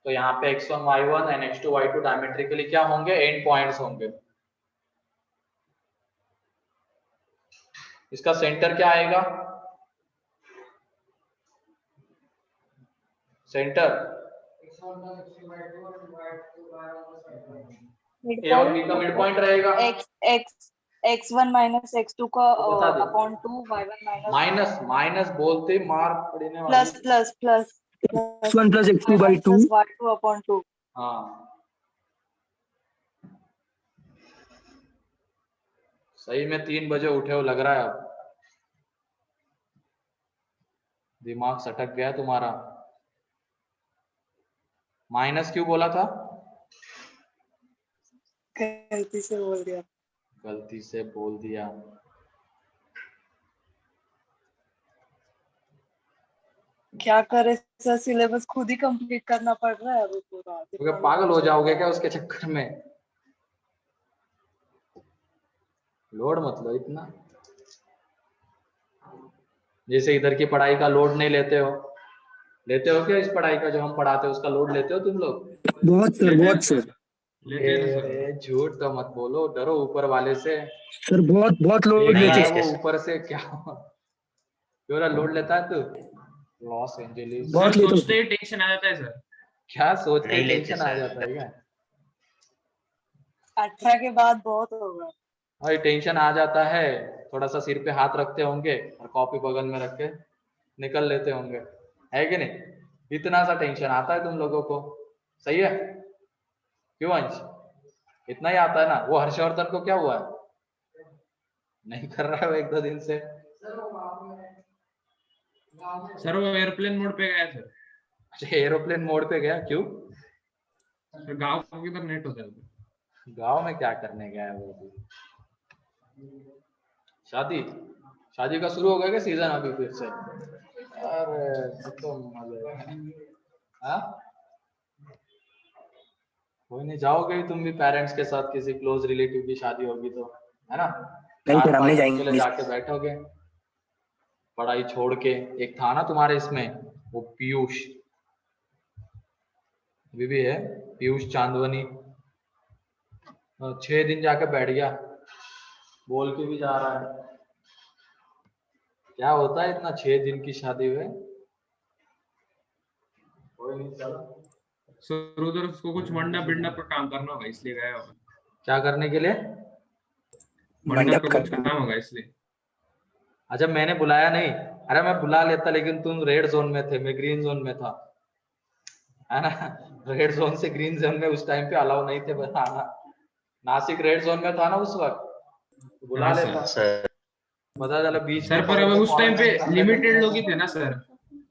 तो यहाँ पे x1 y1 and x2 y2 diametrically क्या होंगे, एंड पॉइंट्स होंगे। इसका सेंटर क्या आएगा, सेंटर ए और बी का मिड पॉइंट रहेगा। x1 माइनस x2 का बता दे। Upon 2 y1 minus minus minus बोलते ही मार पड़ने वाली। Plus plus plus x1 plus x2 by 2 plus y2 upon 2। हाँ सही में 3 बजे उठे हो लग रहा है, अब दिमाग सटक गया तुम्हारा। माइनस क्यों बोला था, गलती से बोल दिया। गलती से बोल दिया। क्या करे सर, सिलेबस खुद ही कंप्लीट करना पड़ रहा है अभी पूरा। तो पागल हो जाओगे क्या उसके चक्कर में, लोड मत लो इतना। जैसे इधर की पढ़ाई का लोड नहीं लेते हो, लेते हो क्या इस पढ़ाई का जो हम पढ़ाते हैं उसका लोड लेते हो तुम लोग? बहुत सर, बहुत सर। लेते हैं ना सर। ए, झूठ तो मत बोलो, डरो ऊपर वाले से। सर बहुत बहुत लोड लेता लेते है हैं। वो ऊपर से, क्या क्यों लोड लेता है तू? लॉस एंजलिस बहुत सर लेते सोचते हैं। ही टेंशन आ जाता है सर। क्या सोचते नहीं लेते टेंशन आ सर। जाता है क्या? 18 के बाद बहुत होगा। भाई टेंशन आ जाता है, थोड़ा सा सिर पे हाथ रखते होंगे और कॉपी बगल में रख के निकल लेते होंगे, है कि नहीं? इतना सा टेंशन आता है तुम लोगों को, सही है? क्यों अंश, इतना ही आता है ना? वो हर्षवर्धन को क्या हुआ है, नहीं कर रहा है वो 1-2 दिन से। सर वो एयरप्लेन मोड पे गया सर। अच्छा एरोप्लेन मोड पे गया, क्यों? सर गाँव को किधर नेट होता है। गांव में क्या करने गया है वो अभी? शादी, शादी का शुरू हो गया क्या सीजन अभी फिर से? अरे तो मजे हैं। हाँ? कोई नहीं, जाओगे ही तुम भी पेरेंट्स के साथ, किसी क्लोज रिलेटिव की शादी होगी तो, है ना? नहीं सर, 4-5 हमने दिन के लिए जाएंगे। जाके बैठोगे पढ़ाई छोड़ के। एक था ना तुम्हारे इसमें वो पीयूष, अभी भी है पीयूष चांदवनी, 6 दिन जाके बैठ गया, बोल के भी जा रहा है। क्या होता है इतना 6 दिन की शादी हुए? कोई नहीं, चलो। सर उधर उसको कुछ मंडप बिंडप का काम करना होगा इसलिए गया होगा। क्या करने के लिए? मंडप का कुछ काम होगा इसलिए। अच्छा मैंने बुलाया नहीं, अरे मैं बुला लेता लेकिन तुम रेड जोन में थे, मैं ग्रीन जोन में था, है ना? रेड जोन से ग्रीन जोन में उस टाइम पे अलाउ नहीं थे बताना। नासिक रेड जोन में था ना उस वक्त, बुला हाँ लेता। सर पता चला बीच सर में पर अब उस टाइम पे quarantine लिमिटेड लोग ही थे ना सर।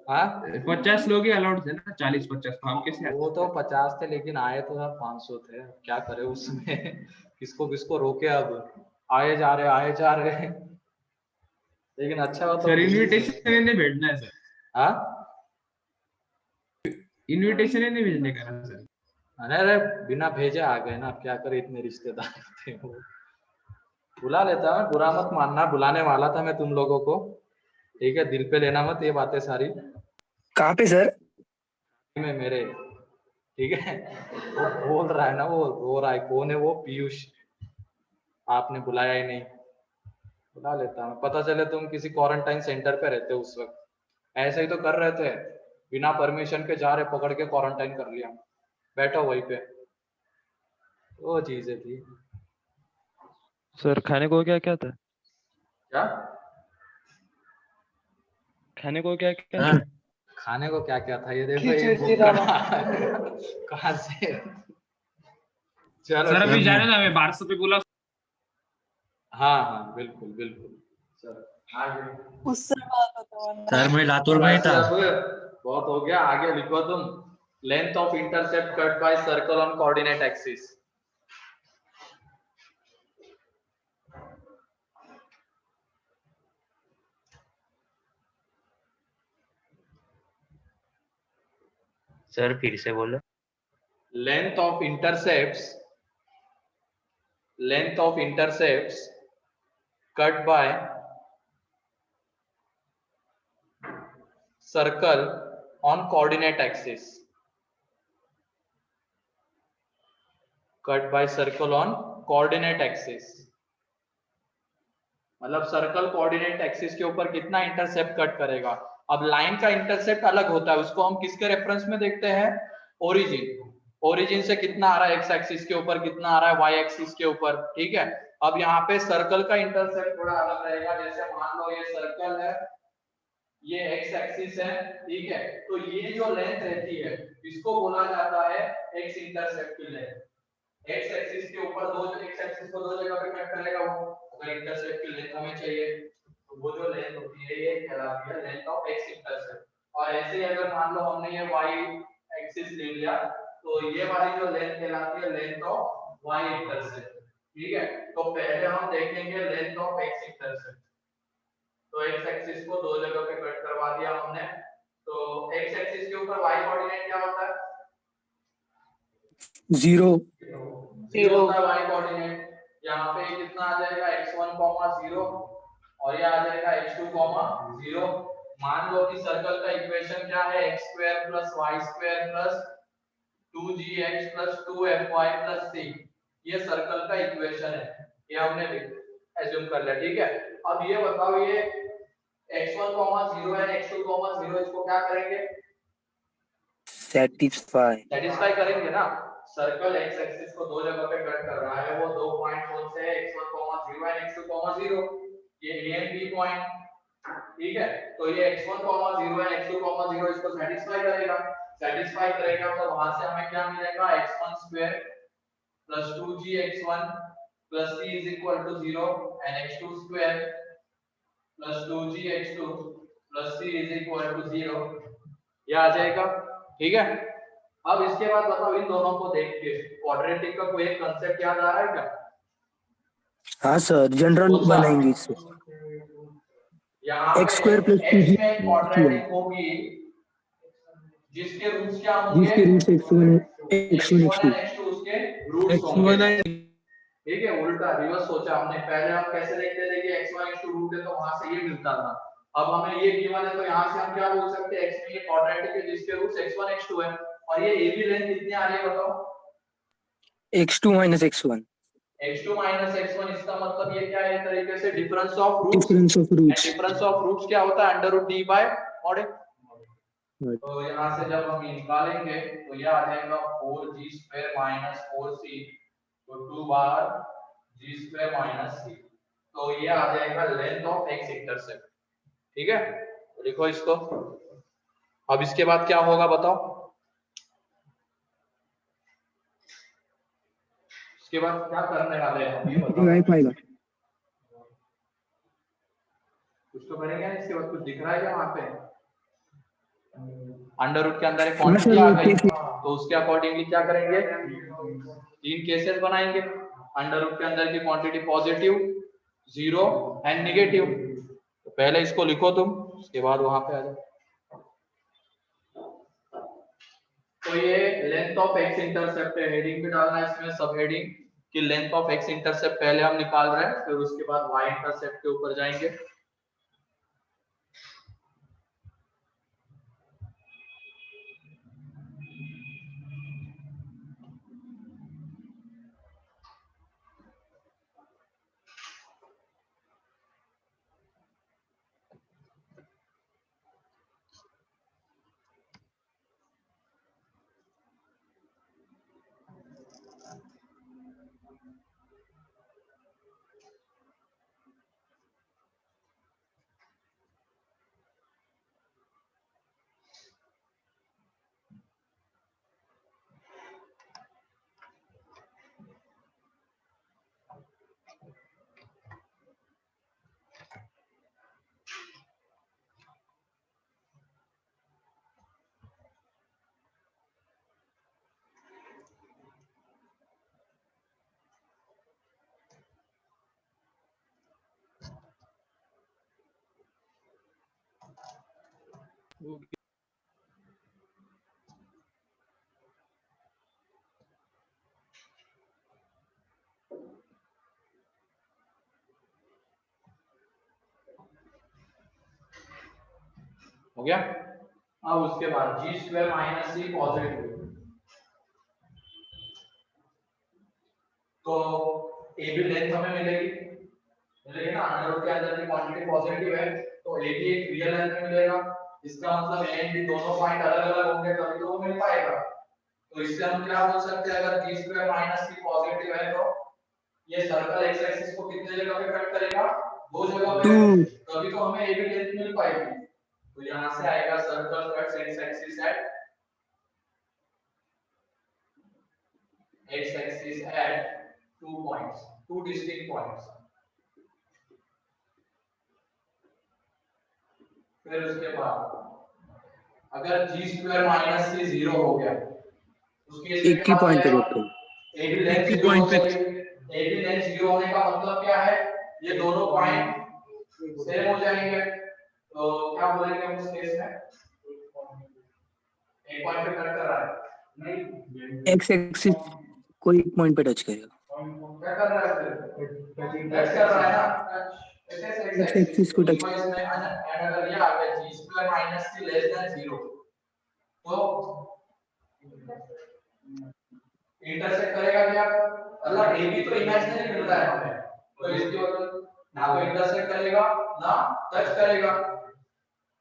हाँ 50 लोग ही अलाउड थे ना, 40-50 तो हम कैसे आते? वो तो 50 थे लेकिन आए तो यार 500 थे, क्या करे उसमें किसको किसको रोके, अब आए जा रहे। लेकिन अच्छा हो तो सर इनविटेशन इन्हें भेजना है सर, हाँ? इनविटेशन इन्हें भेजने का है सर। अरे बिना भेजे आ गए ना, क्या करे, इतने रिश्तेदार थे वो। बुला लेता है, बुरा मत मानना, बुलाने वाला था मैं तुम लोगों को, ठीक है? दिल पे लेना मत ये बातें सारी। कहाँ पे सर? में मेरे, ठीक है? वो बोल रहा है ना, वो रो रहा है, कौन है वो? पीयूष, आपने बुलाया ही नहीं। बुला लेता हूँ, पता चले तुम किसी क्वारंटाइन सेंटर पे रहते हो उस वक्त, ऐसे ही तो कर रहे थे, बिना परमिशन के जा रहे, पकड़ के क्वारंटाइन कर लिया, बैठो वहीं पे, वो चीजें थी। सर खाने को क्या क्या था? क्या खाने को क्या क्या था? खाने को क्या क्या था, ये देखो ये खिचड़ी बुक रवा। कहाँ से। चलो सर ठीक अभी है। जाने ना, हमें 1200 पे बोला। हाँ हाँ बिल्कुल बिल्कुल। चलो आगे। उससे बात होता वरना। सर मैं लातूर में ही वैसे था। अब बहुत हो गया, आगे लिखो तुम। Length of intercept cut by circle on coordinate axis. Sir फिर से बोलो। Length of intercepts cut by circle on coordinate axis. Cut by circle on coordinate axis मतलब सर्कल कोऑर्डिनेट एक्सिस के ऊपर कितना इंटरसेप्ट कट करेगा। अब लाइन का इंटरसेप्ट अलग होता है, उसको हम किसके रेफरेंस में देखते हैं, ओरिजिन से कितना आ रहा है एक्स एक्सिस के ऊपर, कितना आ रहा है वाई एक्सिस के ऊपर, ठीक है। अब यहाँ पे सर्कल का इंटरसेप्ट थोड़ा अलग रहेगा, जैसे मान लो ये सर्कल है, ये एक्स एक्सिस है, ठीक है, तो ये जो लेंथ रहती है इसको बोला जाता है एक्स इंटरसेप्ट की लेंथ। एक्स एक्सिस के ऊपर एक्स एक्सिस को दो जगह पे कट करेगा वो, अगर इंटरसेप्ट की लेंथ हमें चाहिए तो वो जो लेंथ होती है ये कहलाती है लेंथ ऑफ एक्स इंटरसेप्ट। और ऐसे ही अगर मान लो हमने ये वाई एक्सिस ले लिया तो ये वाली जो लेंथ कहलाती है लेंथ ऑफ वाई इंटरसेप्ट, ठीक है। तो पहले हम देखेंगे लेंथ ऑफ एक्स इंटरसेप्ट। तो एक्स एक्सिस को दो जगह पे कट करवा दिया हमने, तो एक्स एक्सिस के ऊपर वाई कोऑर्डिनेट क्या होता है, 0 जीरो होता है वाई कोऑर्डिनेट। यहाँ पे कितना आ जाएगा x1, 0 और ये आ जाएगा x2, 0। मान लो कि सर्कल का इक्वेशन क्या है, x² + y² + 2gx + 2fy + c। ये सर्कल का इक्वेशन है, ये हमने एज्यूम कर लिया, ठीक है। अब ये बताओ ये x1, 0 है, x2, 0, इसको क्या करेंगे, सेटिस्फाई करेंगे ना। सर्कल एक्स एक्सिस को दो जगह पे कट कर रहा है, वो दो पॉइंट कौन से हैं, x1, 0 एंड x2, 0, ये ए एंड बी पॉइंट, ठीक है। तो ये x1, 0 एंड x2, 0 इसको सेटिस्फाई करेगा तो वहां से हमें क्या मिलेगा, x1² + 2gx1 + c = 0 and x2² + 2gx2 + c = 0, ये आ जाएगा, ठीक है। अब इसके बाद बताओ इन दोनों को देख के क्वाड्रेटिक का कोई एक कांसेप्ट याद आ रहा है क्या, हाँ सर, जनरल कौन सा। बनाएंगे इससे। यहाँ x पे स्क्वायर प्लस टू x जी में क्वाड्रेटिक होगी जिसके रूट्स क्या होंगे, जिसके roots x1 x1 x1 x2 and x2 उसके रूट्स होंगे, x1 है। ठीक है। उल्टा रिवर्स सोचा हमने, पहले हम कैसे देखते थे कि x1 x2 रूट है तो वहां से ये मिलता था। अब हमें ये गिवन है तो यहाँ से हम क्या बोल सकते हैं, x में ये क्वाड्रेटिक है जिसके रूट्स x1 x2 है, और ये ए बी लेंथ कितनी आ रही है बताओ, x2 - x1 x2 - x1, इसका मतलब ये क्या है, एक तरीके से difference of roots, difference of and roots. Difference of roots क्या होता है, √d/mod। तो यहाँ से जब हम निकालेंगे तो ये आ जाएगा 4g² - 4c, तो 2/g² - c, तो ये आ जाएगा लेंथ ऑफ एक्स इंटरसेप्ट, ठीक है। तो लिखो इसको। अब इसके बाद क्या होगा बताओ, इसके बाद क्या करने वाले हैं हम, ये बताओ पाएगा। कुछ तो करेंगे ना, इसके बाद कुछ दिख रहा है क्या वहां पे, अंडर रूट के अंदर एक हाँ क्वांटिटी सर, आ वो गई, कैसे तो उसके अकॉर्डिंगली क्या करेंगे, तीन केसेस बनाएंगे। अंडर रूट के अंदर की क्वांटिटी पॉजिटिव, 0 एंड नेगेटिव, तो पहले इसको लिखो तुम, उसके बाद वहां पे आ जाओ। तो ये लेंथ ऑफ एक्स इंटरसेप्ट है, हेडिंग भी डालना है इसमें, सब हेडिंग कि लेंथ ऑफ एक्स इंटरसेप्ट पहले हम निकाल रहे हैं, फिर उसके बाद वाई इंटरसेप्ट के ऊपर जाएंगे। हो गया। अब उसके बाद जी स्क्वायर माइनस सी पॉजिटिव, तो ए बी लेंथ हमें मिलेगी ना, अंडर रूट के अंदर की क्वांटिटी पॉजिटिव है तो ए भी एक रियल लेंथ में मिलेगा। इसका मतलब ए एंड बी दोनों पॉइंट अलग अलग होंगे तभी तो वो मिल पाएगा। तो इससे हम क्या बोल सकते हैं, अगर जी स्क्वायर माइनस सी पॉजिटिव है तो ये सर्कल एक्स एक्सिस को कितने जगह पे कट करेगा, दो जगह पे, तभी तो हमें ए बी लेंथ मिल पाएगी। तो यहां से आएगा circle cuts x axis at two distinct points। फिर उसके बाद अगर जी स्क्वायर माइनस सी 0 हो गया उसके एक ही पॉइंट पे देखो, ए बी लेंथ एक ही 0 point पे- ए बी लेंथ 0 होने का मतलब क्या है, ये दोनों पॉइंट सेम हो जाएंगे। तो क्या बोलेंगे हम इस केस में, एक पॉइंट पे कट कर रहा है नहीं, एक्स एक्सिस कोई एक पॉइंट पे टच करेगा, क्या कर रहा है फिर, टच कर रहा है ना, एक्स एक्सिस को टच। इसमें अगर ये आ गया जी स्क्वायर माइनस सी लेस देन 0 तो इंटरसेक्ट करेगा क्या, मतलब ए बी तो इमेजिनरी मिल रहा है हमें, तो इसकी वजह ना तो इंटरसेक्ट करेगा ना टच करेगा।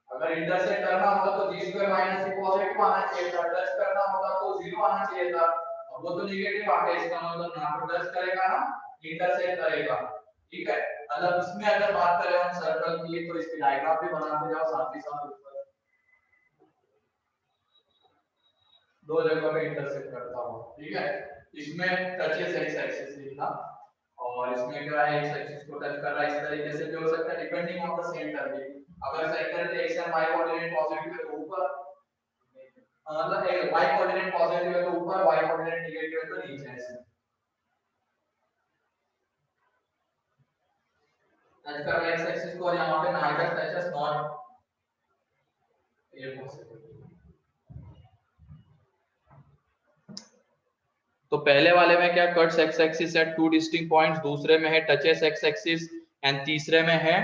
अगर इंटरसेक्ट करना होता तो जी स्क्वायर माइनस सी पॉजिटिव आना चाहिए था, टच करना होता तो 0 आना चाहिए था, अब वो तो नेगेटिव आ गया, इसका मतलब ना तो टच करेगा ना इंटरसेक्ट करेगा। ठीक है, मतलब इसमें अगर बात करें हम सर्कल की तो इसकी डायग्राम भी बनाते जाओ साथ ही साथ, ऊपर दो जगह पे इंटरसेक्ट करता हूं। ठीक है, इसमें टचेस एक्स एक्सिस लिखना और इसमें क्या है एक्स एक्सिस को टच कर रहा है, इस तरीके से भी हो सकता है डिपेंडिंग ऑन द सेंटर भी। अगर सेंटर पे x and y coordinate positive है तो ऊपर, मतलब वाई कोऑर्डिनेट पॉजिटिव है तो ऊपर, वाई कोऑर्डिनेट नेगेटिव है तो नीचे ऐसे टच कर रहा है एक्स एक्सिस को, और यहां पे नाइदर टचेस नॉट ये पॉसिबल। तो पहले वाले में क्या cuts x axis at two distinct points, दूसरे में है टचेस एक्स एक्सिस एंड तीसरे में है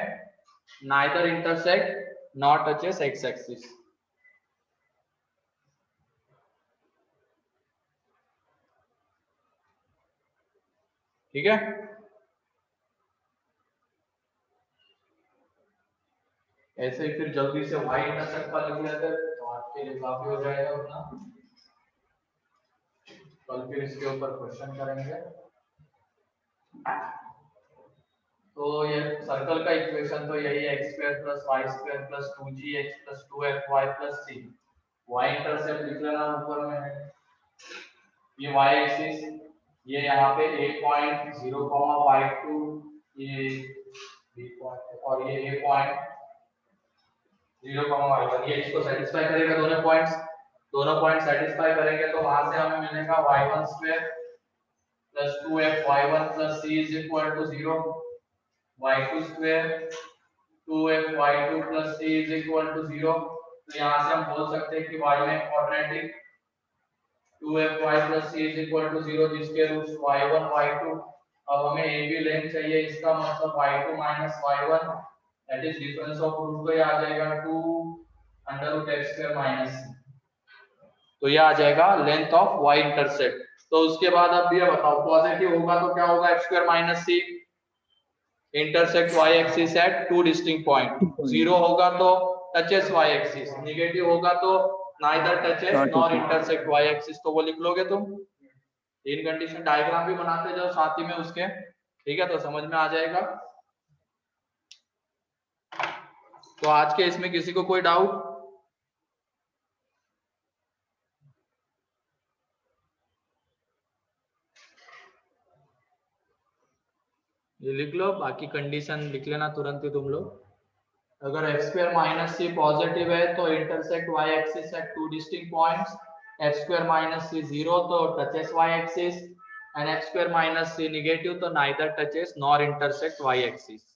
neither intersect not touches x axis. ठीक है, ऐसे ही फिर जल्दी से वाई इंटरसेक्ट का लिख लेते हैं तो आपके लिए काफी हो जाएगा अपना, कल फिर इसके ऊपर क्वेश्चन करेंगे। तो ये सर्कल का इक्वेशन तो यही है, x square plus y square plus 2gx plus 2fy plus c। y intercept लिख लेना ऊपर में, ये y एक्सिस, ये यहाँ पे a पॉइंट 0,52, ये b पॉइंट और ये a पॉइंट 0,y1, ये इसको सेटिस्फाई करेगा, दोनों पॉइंट सेटिस्फाई करेंगे तो वहां से हमें मिलेगा y1 square plus 2fy1 plus c is equal to 0, y2 square 2fy2 plus c is equal to 0। तो यहां से हम बोल सकते हैं कि y में quadratic 2fy plus c is equal to 0 जिसके रूट्स y1 y2। अब हमें a b लेंथ चाहिए, इसका मतलब y2 minus y1 that is difference of root, तो ये आ जाएगा 2 under root x square minus c, तो ये आ जाएगा लेंथ ऑफ y इंटरसेप्ट। तो उसके बाद अब ये बताओ पॉजिटिव होगा तो क्या होगा, x square minus c intersect y axis at two distinct point, 0 होगा तो टचेस y एक्सिस, नेगेटिव होगा तो neither touches nor intersect y axis. तो वो लिख लोगे तुम, इन कंडीशन डायग्राम भी बनाते जाओ साथ ही में उसके, ठीक है, तो समझ में आ जाएगा। तो आज के इसमें किसी को कोई डाउट? ये लिख लो, बाकी कंडीशन लिख लेना तुरंत ही तुम लोग। अगर x square minus c positive है तो intersect y axis at two distinct points, x square minus c 0 तो touches y axis, and x square minus c negative तो neither touches nor intersect y axis.